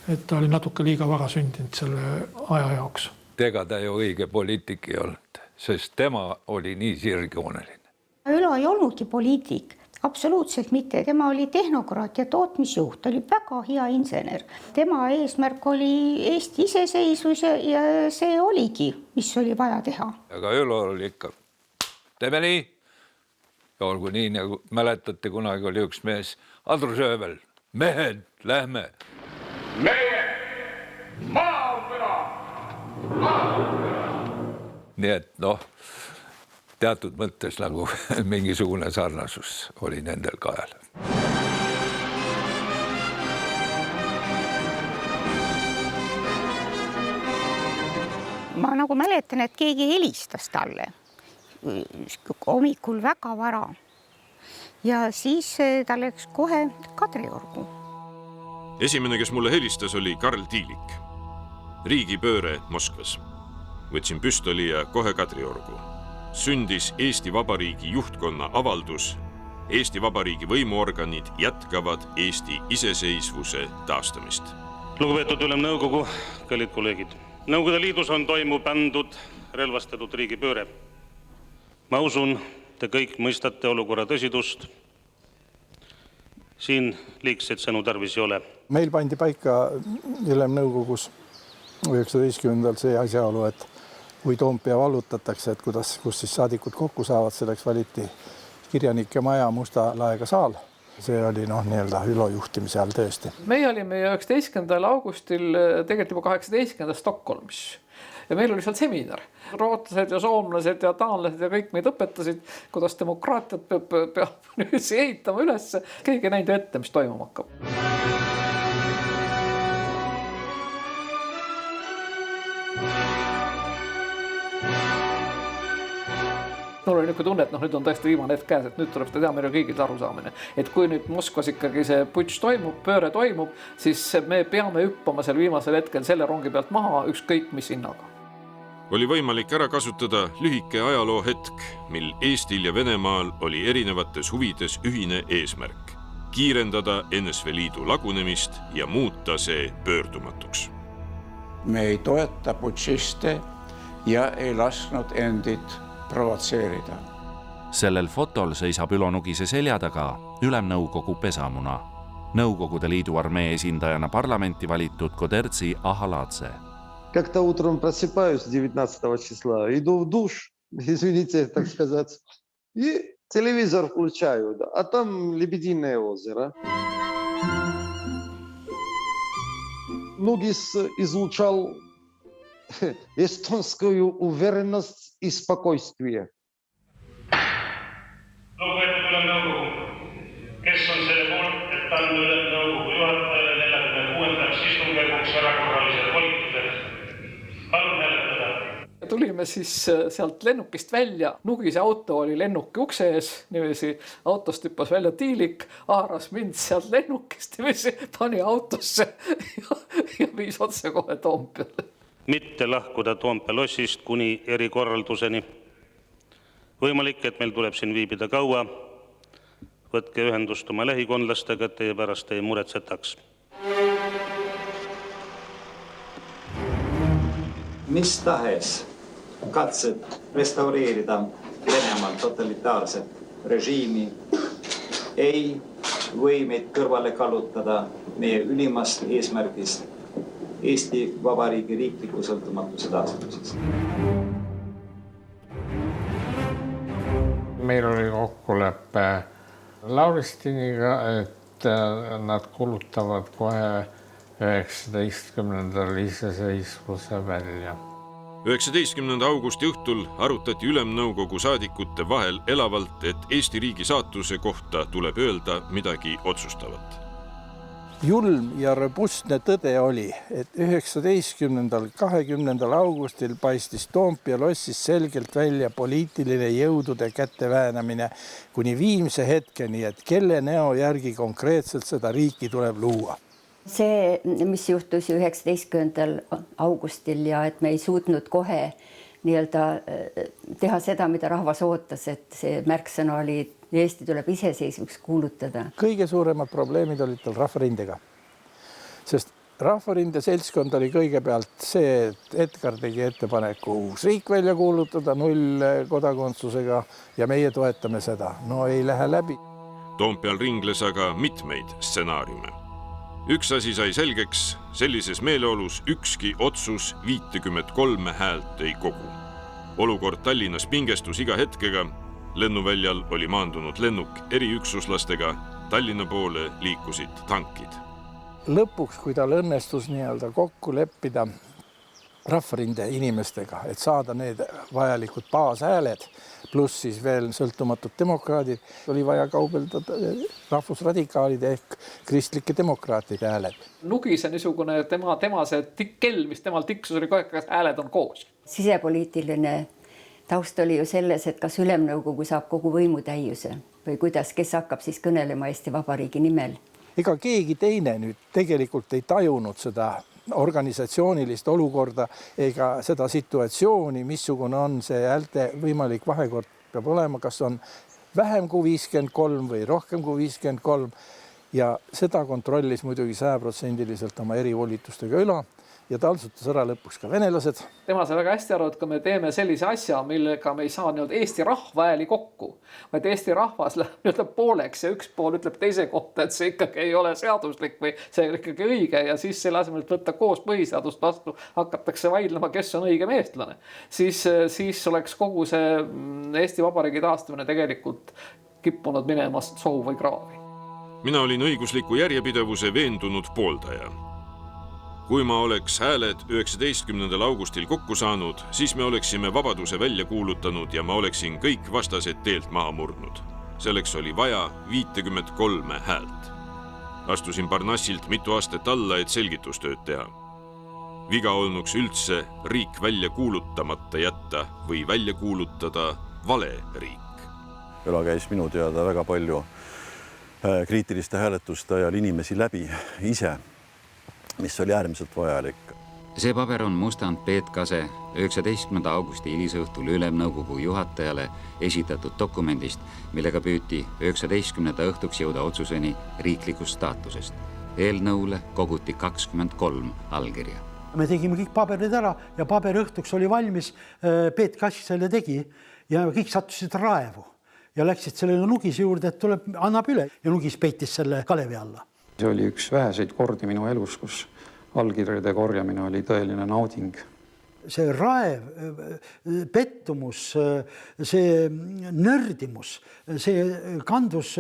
Et ta oli natuke liiga vara sündinud selle aja jaoks. Ega ta ju õige poliitik ei olnud, sest tema oli nii sirgjooneline. Ülo ei olnudki poliitik, absoluutselt mitte. Tema oli tehnokraat ja tootmisjuht, ta oli väga hea insener. Tema eesmärk oli Eesti iseseisvus ja see oligi, mis oli vaja teha. Aga Ülo oli ikka, teeme nii. Ja olgu nii, nagu mäletate, kunagi oli üks mees, Andrus Öövel, mehed, lähme. Meie maa on püha! Nii et teatud mõttes nagu mingisugune sarnasus oli nendel kajal. Ma nagu mäletan, et keegi helistas talle hommikul väga vara ja siis ta läks kohe Kadriorgu. Esimene, kes mulle helistas, oli Karl Tiilik. Riigipööre Moskvas. Võtsin püstoli ja kohe Kadriorgu. Sündis Eesti Vabariigi juhtkonna avaldus. Eesti Vabariigi võimuorganid jätkavad Eesti iseseisvuse taastamist. Lugupeetud Ülemnõukogu, kallid kolleegid. Nõukogude Liidus on pandud relvastatud riigipööre. Ma usun, te kõik mõistate olukorra tõsidust. Siin liigseid sõnu tarvis ei ole. Meil pandi paika Ülemnõukogus 19. see asjaolu, et kui Toompea vallutatakse, et kus siis saadikud kokku saavad, selleks valiti kirjanike maja Musta laega saal. See oli nii-öelda Ülo juhtimise all tõesti. Meie olime 19. augustil tegelikult juba 18. Stockholmis. Ja meil oli seal seminar. Rootlased ja soomlased ja taanlased ja kõik meid õpetasid, kuidas demokraatiat peab ehitama üles. Keegi ei näinud ette, mis toimuma hakkab. Mul oli niisugune tunne, et nüüd on tõesti viimane hetk käes, et nüüd tuleb seda meil kõigil arusaamine. Et kui nüüd Moskvas ikkagi see putš toimub, pööre toimub, siis me peame hüppama seal viimasel hetkel selle rongi pealt maha ükskõik mis hinnaga. Oli võimalik ära kasutada lühike ajaloo hetk, mil Eestil ja Venemaal oli erinevates huvides ühine eesmärk. Kiirendada NSV Liidu lagunemist ja muuta see pöördumatuks. Me ei toeta putšiste ja ei lasknud endid provotseerida. Sellel fotol seisab Ülo Nugise selja taga Ülemnõukogu pesamuna. Nõukogude Liidu armee esindajana parlamenti valitud Kodertsi Ahaladze. Как-то утром просыпаюсь 19 числа, иду в душ, извините, так сказать, и телевизор включаю, а там Лебединое озеро. Нугис излучал эстонскую уверенность и спокойствие. Lugupeetud Ülemnõukogu, kes on selle poolt, et anda Ülemnõukogu juhatajale 46. istungjärguks erakorralised volitused? Palun hääletada. Tulime siis sealt lennukist välja. Nugise auto oli lennuki ukse ees. Niiviisi autost hüppas välja Tiilik, haaras mind sealt lennukist, niiviisi pani autosse ja viis otse kohe Toompeale. Mitte lahkuda Toompea lossist kuni erikorralduseni. Võimalik, et meil tuleb siin viibida kaua. Võtke ühendust oma lähikondlastega, et teie pärast ei muretsetaks. Mis tahes katsed restaureerida Venemaal totalitaarset režiimi ei või meid kõrvale kallutada meie ülimast eesmärgist Eesti Vabariigi riikliku sõltumatuse taastamisest. meil oli kokkulepe Lauristiniga, et nad kulutavad kohe 19. iseseisvuse välja. 19. augusti õhtul arutati Ülemnõukogu saadikute vahel elavalt, et Eesti riigi saatuse kohta tuleb öelda midagi otsustavat. Julm ja robustne tõde oli, et 19. 20. augustil paistis Toompea lossis selgelt välja poliitiline jõudude käteväänamine kuni viimse hetkeni, et kelle näo järgi konkreetselt seda riiki tuleb luua. See, mis juhtus 19. augustil ja et me ei suutnud kohe teha seda, mida rahvas ootas, et see märksõna oli, Eesti tuleb iseseisvuks kuulutada. Kõige suuremad probleemid olid tal Rahvarindega, sest Rahvarinde seltskond oli kõigepealt see, et Edgar tegi ettepaneku uus riik välja kuulutada 0 kodakondsusega ja meie toetame seda. No ei lähe läbi. Toompeal ringles aga mitmeid stsenaariume. Üks asi sai selgeks, sellises meeleolus ükski otsus 53 häält ei kogu. Olukord Tallinnas pingestus iga hetkega, lennuväljal oli maandunud lennuk eriüksuslastega, Tallinna poole liikusid tankid. Lõpuks, kui tal õnnestus kokku leppida Rahvarinde inimestega, et saada need vajalikud baashääled, pluss siis veel sõltumatud demokraadid, oli vaja kaubelda rahvusradikaalide ehk kristlike demokraatide hääled. Nugise niisugune tema see kell, mis temal tiksus, oli kogu aeg, hääled on koos. Sisepoliitiline taust oli ju selles, et kas Ülemnõukogu saab kogu võimutäiuse või kuidas, kes hakkab siis kõnelema Eesti Vabariigi nimel. Ega keegi teine nüüd tegelikult ei tajunud seda organisatsioonilist olukorda ega seda situatsiooni, missugune on see häälte võimalik vahekord peab olema, kas on vähem kui 53 või rohkem kui 53 ja seda kontrollis muidugi 100% oma erivolitustega üle ja taltsutas ära lõpuks ka venelased. Tema sai väga hästi aru, et kui me teeme sellise asja, millega me ei saa Eesti rahva hääli kokku, vaid Eesti rahvas läheb pooleks ja üks pool ütleb teise kohta, et see ikkagi ei ole seaduslik või see on ikkagi õige ja siis selle asemel võtta koos põhiseadust vastu, hakatakse vaidlema, kes on õige eestlane. Siis oleks kogu see Eesti Vabariigi taastumine tegelikult kippunud minemast sohu või kraavi. Mina olin õigusliku järjepidevuse veendunud pooldaja. Kui ma oleks hääled 19. augustil kokku saanud, siis me oleksime vabaduse välja kuulutanud ja ma oleksin kõik vastased teelt maha murdnud. Selleks oli vaja 53 häält. Astusin Parnassilt mitu aastat alla, et selgitustööd teha. Viga olnuks üldse riik välja kuulutamata jätta või välja kuulutada vale riik. Üla käis minu teada väga palju kriitiliste hääletuste ajal inimesi läbi ise, mis oli äärmiselt vajalik. See paber on mustand Peet Kase 19. augusti hilisõhtul Ülemnõukogu juhatajale esitatud dokumendist, millega püüti 19. õhtuks jõuda otsuseni riiklikust staatusest. Eelnõule koguti 23 allkirja. Me tegime kõik paberid ära ja paberõhtuks oli valmis, Peet Kass selle tegi ja kõik sattusid raevu ja läksid sellele Nugise juurde, et tuleb, annab üle ja Nugis peitis selle Kalevi alla. See oli üks väheseid kordi minu elus, kus allkirjade korjamine oli tõeline nauding. See raev, pettumus, see nördimus, see kandus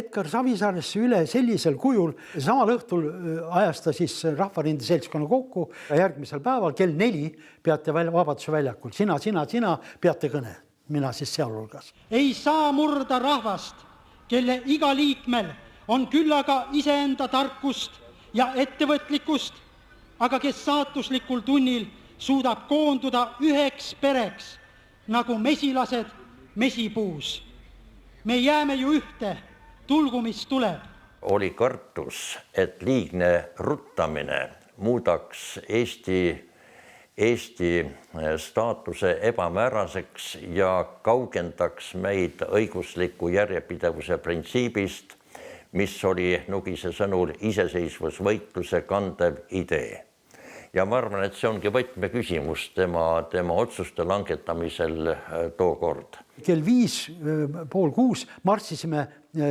Edgar Savisaaresse üle sellisel kujul. Samal õhtul ajas ta siis Rahvarinde seltskonna kokku ja järgmisel päeval kell 4 peate Vabaduse väljakul. Sina peate kõne, mina siis sealhulgas. Ei saa murda rahvast, kelle iga liikmel on küllaga iseenda tarkust ja ettevõtlikkust, aga kes saatuslikul tunnil suudab koonduda üheks pereks, nagu mesilased mesipuus. Me jääme ju ühte, tulgu mis tuleb. Oli kartus, et liigne ruttamine muudaks Eesti staatuse ebamääraseks ja kaugendaks meid õigusliku järjepidevuse printsiibist, mis oli Nugise sõnul iseseisvusvõitluse kandev idee. Ja ma arvan, et see ongi võtmeküsimus tema otsuste langetamisel tookord. Kell 5:30 marssisime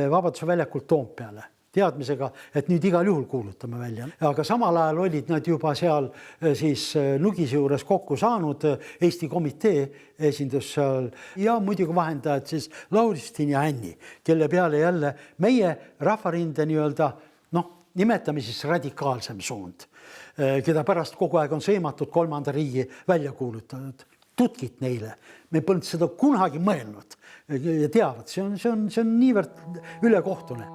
Vabaduse väljakult Toompeale. teadmisega, et nüüd igal juhul kuulutame välja. Aga samal ajal olid nad juba seal siis Nugise juures kokku saanud, Eesti komitee esindus seal ja muidugi vahendajad siis Lauristin ja Hänni, kelle peale jälle meie Rahvarinde nimetame siis radikaalsem suund, keda pärast kogu aeg on seematud 3. riigi välja kuulutatud. Tutkit neile. Me polnud seda kunagi mõelnud ja teavad, see on niivõrd ülekohtune.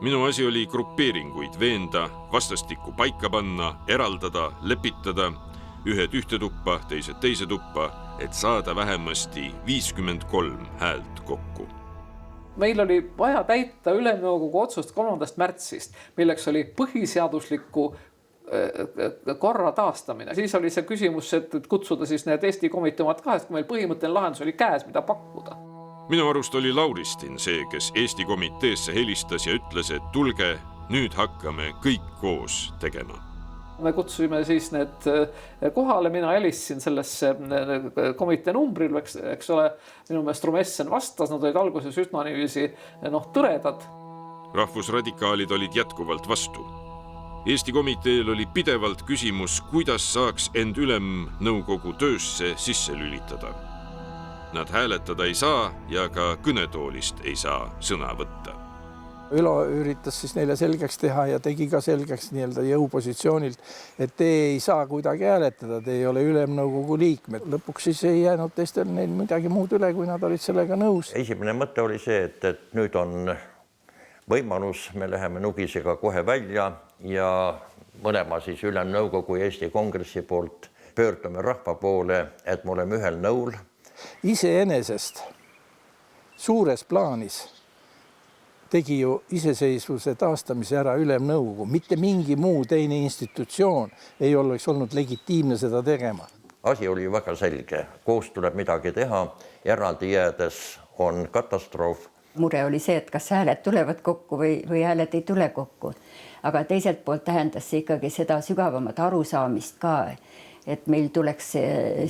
Minu asi oli grupeeringuid veenda, vastastikku paika panna, eraldada, lepitada, ühed ühte tuppa, teised teise tuppa, et saada vähemasti 53 häält kokku. Meil oli vaja täita Ülemnõukogu otsust 3. märtsist, milleks oli põhiseadusliku korra taastamine. Siis oli see küsimus, et kutsuda siis need Eesti komitee omad kahest, kui meil põhimõtteline lahendus oli käes, mida pakkuda. Minu arust oli Lauristin see, kes Eesti komiteesse helistas ja ütles, et tulge, nüüd hakkame kõik koos tegema. Me kutsusime siis need kohale, mina helistasin sellesse komitee numbril, eks ole, minu meelest Rumessen vastas, nad olid alguses üsna niiviisi tõredad. Rahvusradikaalid olid jätkuvalt vastu. Eesti komiteel oli pidevalt küsimus, kuidas saaks end Ülemnõukogu töösse sisse lülitada. Nad hääletada ei saa ja ka kõnetoolist ei saa sõna võtta. Ülo üritas siis neile selgeks teha ja tegi ka selgeks jõupositsioonilt, et te ei saa kuidagi hääletada, te ei ole Ülemnõukogu liikmed. Lõpuks siis ei jäänud teistel neil midagi muud üle, kui nad olid sellega nõus. Esimene mõte oli see, et nüüd on võimalus, me läheme Nugisega kohe välja ja mõlema siis Ülemnõukogu ja Eesti Kongressi poolt pöördume rahva poole, et me oleme ühel nõul. Iseenesest suures plaanis tegi ju iseseisvuse taastamise ära Ülemnõukogu. Mitte mingi muu teine institutsioon ei oleks olnud legitiimne seda tegema. Asi oli väga selge. Koos tuleb midagi teha. Eraldi jäädes on katastroof. Mure oli see, et kas hääled tulevad kokku või hääled ei tule kokku. Aga teiselt poolt tähendas see ikkagi seda sügavamat arusaamist ka, et meil tuleks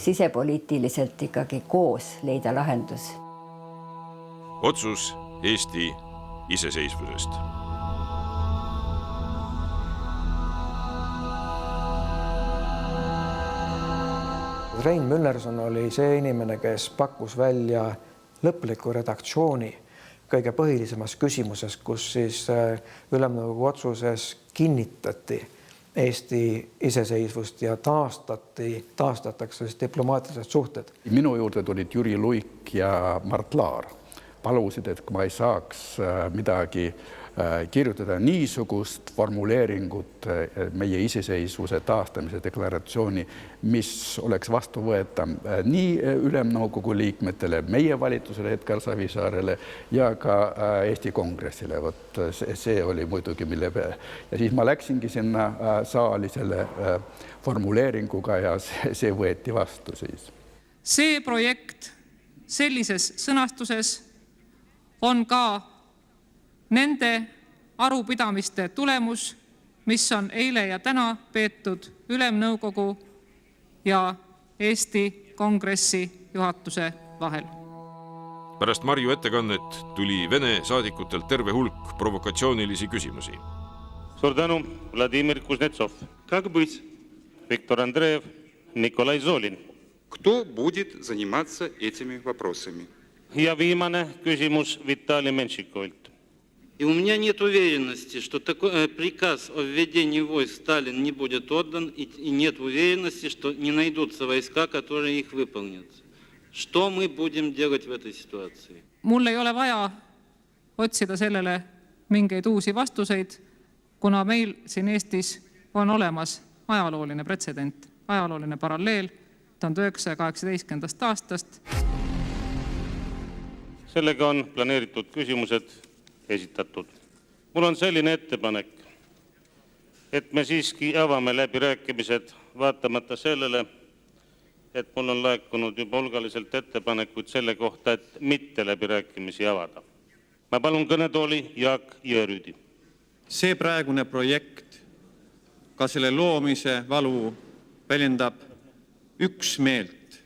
sisepoliitiliselt ikkagi koos leida lahendus. Otsus Eesti iseseisvusest. Rein Müllerson oli see inimene, kes pakkus välja lõpliku redaktsiooni kõige põhilisemas küsimuses, kus siis Ülemnõukogu otsuses kinnitati Eesti iseseisvust ja taastatakse diplomaatilised suhted. Minu juurde tulid Jüri Luik ja Mart Laar. Palusid, et kui ma ei saaks midagi kirjutada niisugust formuleeringut meie iseseisvuse taastamise deklaratsiooni, mis oleks vastuvõetav nii Ülemnõukogu liikmetele, meie valitsusele Edgar Savisaarele ja ka Eesti Kongressile. Vot see oli muidugi mille peale. Ja siis ma läksingi sinna saali selle formuleeringuga ja see võeti vastu siis. See projekt sellises sõnastuses on ka nende arupidamiste tulemus, mis on eile ja täna peetud Ülemnõukogu ja Eesti Kongressi juhatuse vahel. Pärast Marju ettekannet tuli Vene saadikutelt terve hulk provokatsioonilisi küsimusi. Suur tänu, Vladimir Kuznetsov. Как быть? Виктор Андреев, Nikolai Zolin. Кто будет заниматься этими вопросами? Ja viimane küsimus Vitali Menšikovult. И у меня нет уверенности, что такой приказ о введении войск Сталин не будет отдан, и нет уверенности, что не найдутся войска, которые их выполнят. Что мы будем делать в этой ситуации? Mul ei ole vaja otsida sellele mingeid uusi vastuseid, kuna meil siin Eestis on olemas ajalooline pretsedent, ajalooline paralleel 1918. aastast. Sellega on planeeritud küsimused esitatud. Mul on selline ettepanek, et me siiski avame läbirääkimised vaatamata sellele, et mul on laekunud juba hulgaliselt ettepanekuid selle kohta, et mitte läbirääkimisi avada. Ma palun kõnetooli Jaak Jõerüüdi. See praegune projekt, ka selle loomise valu väljendab üksmeelt,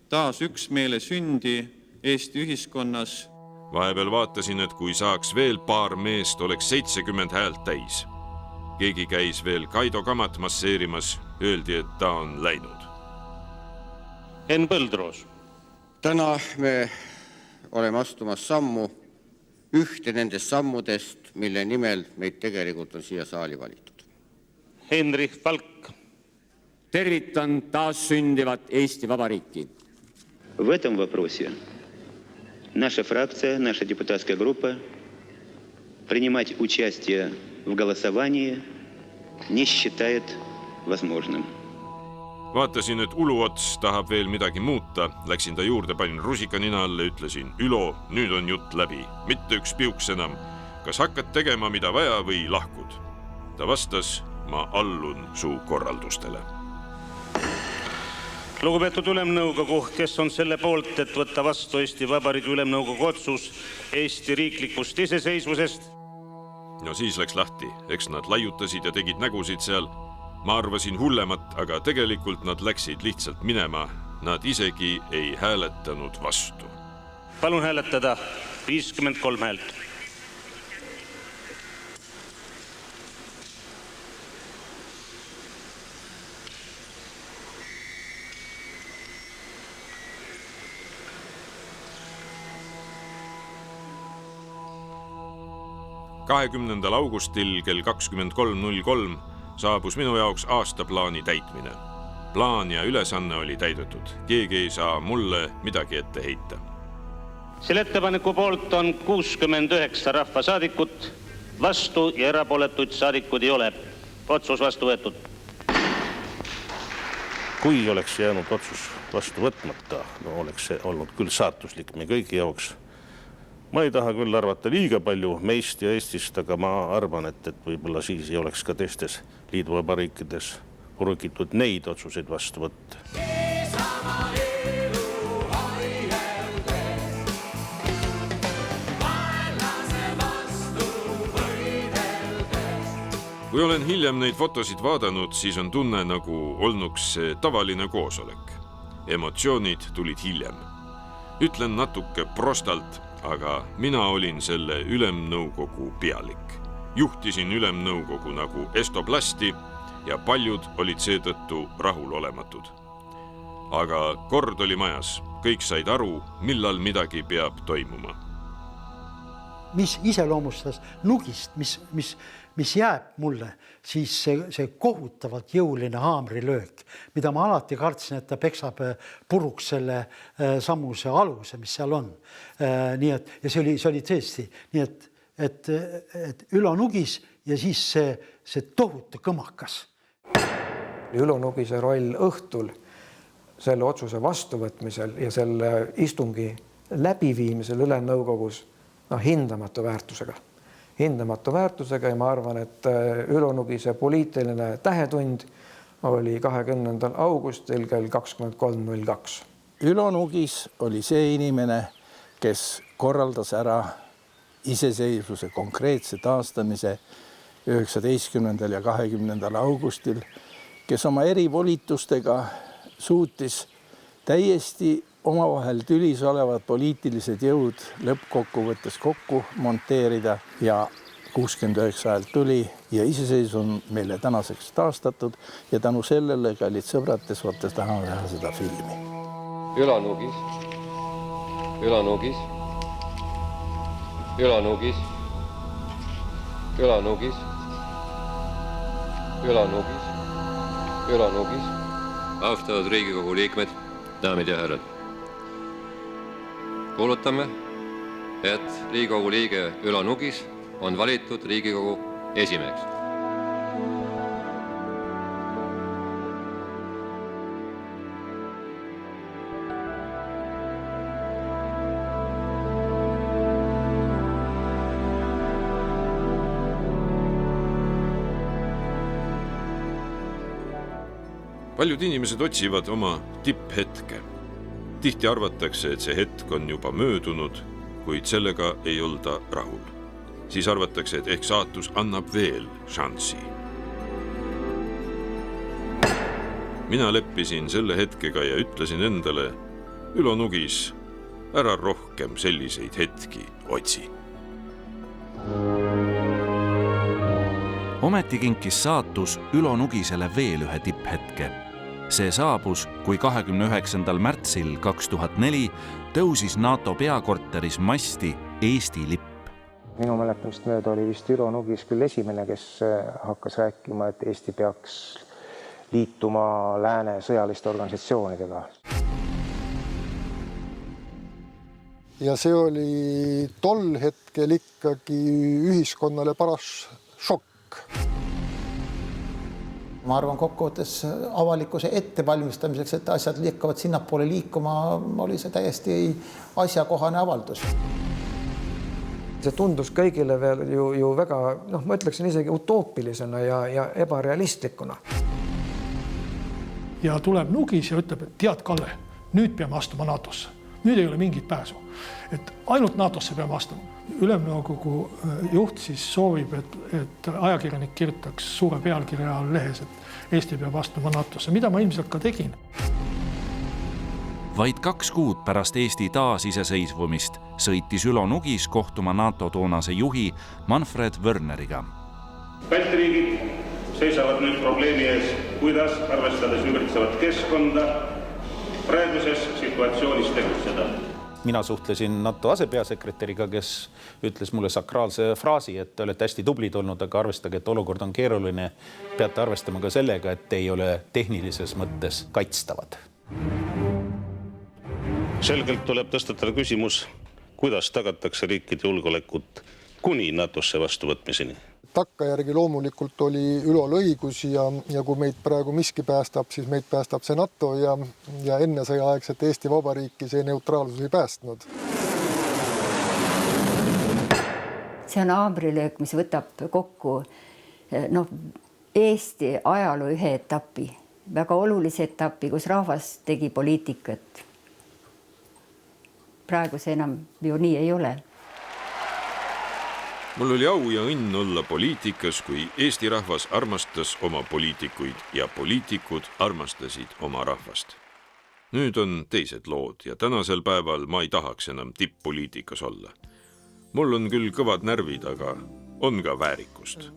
taas üksmeele sündi Eesti ühiskonnas. Vahepeal vaatasin, et kui saaks veel paar meest, oleks 70 häält täis. Keegi käis veel Kaido Kamat masseerimas, öeldi, et ta on läinud. Henn Põldroos. Täna me oleme astumas sammu, ühte nendest sammudest, mille nimel meid tegelikult on siia saali valitud. Henrik Falk. Tervitan taas sündivat Eesti Vabariiki. В этом вопросе наша фракция, наша депутатская группа принимать участие в голосовании не считает возможным. Vaatasin, et Uluots tahab veel midagi muuta. Läksin ta juurde, panin rusika nina alla, ütlesin, Ülo, nüüd on jutt läbi. Mitte üks piuks enam. Kas hakkad tegema, mida vaja või lahkud? Ta vastas, ma allun su korraldustele. Lugupeetud Ülemnõukogu, kes on selle poolt, et võtta vastu Eesti Vabariigi Ülemnõukogu otsus Eesti riiklikust iseseisvusest? No siis läks lahti. Eks nad laiutasid ja tegid nägusid seal. Ma arvasin hullemat, aga tegelikult nad läksid lihtsalt minema. Nad isegi ei hääletanud vastu. Palun hääletada 53 häält. Augustil kell 23.03 saabus minu jaoks aastaplaani täitmine. Plaan ja ülesanne oli täidetud. Keegi ei saa mulle midagi ette heita. Selle ettepaneku poolt on 69 rahvasaadikut, vastu ja erapooletuid saadikud ei ole. Otsus vastu võetud. Kui oleks jäänud otsus vastu võtmata, oleks see olnud küll saatuslik me kõigi jaoks. Ma ei taha küll arvata liiga palju meist ja Eestist, aga ma arvan, et võib-olla siis ei oleks ka teistes liiduvabariikides purgitud neid otsuseid vastu võtta. Kui olen hiljem neid fotosid vaadanud, siis on tunne nagu olnuks see tavaline koosolek. Emotsioonid tulid hiljem. Ütlen natuke prostalt, aga mina olin selle Ülemnõukogu pealik. Juhtisin Ülemnõukogu nagu Estoplasti ja paljud olid seetõttu rahulolematud. Aga kord oli majas. Kõik said aru, millal midagi peab toimuma. Mis iseloomustas Nugist, mis jääb mulle, siis see kohutavalt jõuline haamrilöök, mida ma alati kartsin, et ta peksab puruks selle sammuse aluse, mis seal on. Nii et, ja see oli tõesti, nii et Ülo Nugis ja siis see tohutu kõmakas. Ülo Nugise roll õhtul selle otsuse vastuvõtmisel ja selle istungi läbiviimisel Ülemnõukogus hindamatu väärtusega ja ma arvan, et Ülo Nugise poliitiline tähetund oli 20. augustil kell 23.02. Ülo Nugis oli see inimene, kes korraldas ära iseseisvuse konkreetse taastamise 19. ja 20. augustil, kes oma erivolitustega suutis täiesti omavahel tülis olevad poliitilised jõud lõppkokkuvõttes kokku monteerida ja 69 häält tuli ja iseseisvus on meile tänaseks taastatud ja tänu sellele, kallid sõbrad, te tahame teha seda filmi. Ülo Nugis, Ülo Nugis, Ülo Nugis, Ülo Nugis, Ülo Nugis, Ülo Nugis. Austatud Riigikogu liikmed, daamid ja härrad. Kuulutame, et Riigikogu liige Ülo Nugis on valitud Riigikogu esimeheks. Paljud inimesed otsivad oma tipphetke. Tihti arvatakse, et see hetk on juba möödunud, kuid sellega ei olda rahul. Siis arvatakse, et ehk saatus annab veel šansi. Mina leppisin selle hetkega ja ütlesin endale, Ülo Nugis, ära rohkem selliseid hetki otsi. Ometi kinkis saatus Ülo Nugisele veel ühe tipphetke. See saabus, kui 29. märtsil 2004 tõusis NATO peakorteris masti Eesti lipp. Minu mäletamist mööda oli vist Ülo Nugis küll esimene, kes hakkas rääkima, et Eesti peaks liituma lääne sõjaliste organisatsioonidega. Ja see oli tol hetkel ikkagi ühiskonnale paras šokk. Ma arvan, kokkuvõttes avalikkuse ettevalmistamiseks, et asjad liikavad sinnapoole liikuma, oli see täiesti asjakohane avaldus. See tundus kõigile veel ju väga, ma ütleksin isegi utoopilisena ja ebarealistlikuna. Ja tuleb Nugis ja ütleb, et tead, Kalle, nüüd peame astuma NATO-sse. Nüüd ei ole mingit pääsu. Et ainult NATO-sse peame astuma. Ülemnõukogu juht siis soovib, et ajakirjanik kirjutaks suure pealkirja lehes, et Eesti peab astuma NATO-sse, mida ma ilmselt ka tegin. Vaid 2 kuud pärast Eesti taasiseseisvumist sõitis Ülo Nugis kohtuma NATO toonase juhi Manfred Wörneriga. Balti riigid seisavad nüüd probleemi ees, kuidas arvestades ümbritsevat keskkonda praeguses situatsioonis tegutseda. Mina suhtlesin NATO asepeasekretäriga, kes ütles mulle sakraalse fraasi, et te olete hästi tublid olnud, aga arvestage, et olukord on keeruline. Peate arvestama ka sellega, et te ei ole tehnilises mõttes kaitstavad. Selgelt tuleb tõstatada küsimus, kuidas tagatakse riikide julgeolekut kuni NATO-sse vastuvõtmiseni. Takkajärgi loomulikult oli Ülol õigus ja kui meid praegu miski päästab, siis meid päästab see NATO ja enne sõjaaegset Eesti Vabariiki see neutraalsus ei päästnud. See on haamrilöök, mis võtab kokku Eesti ajaloo ühe etapi, väga olulise etapi, kus rahvas tegi poliitikat. Praegu see enam ju nii ei ole. Mul oli au ja õnn olla poliitikas, kui Eesti rahvas armastas oma poliitikuid ja poliitikud armastasid oma rahvast. Nüüd on teised lood ja tänasel päeval ma ei tahaks enam tipp-poliitikas olla. Mul on küll kõvad närvid, aga on ka väärikust.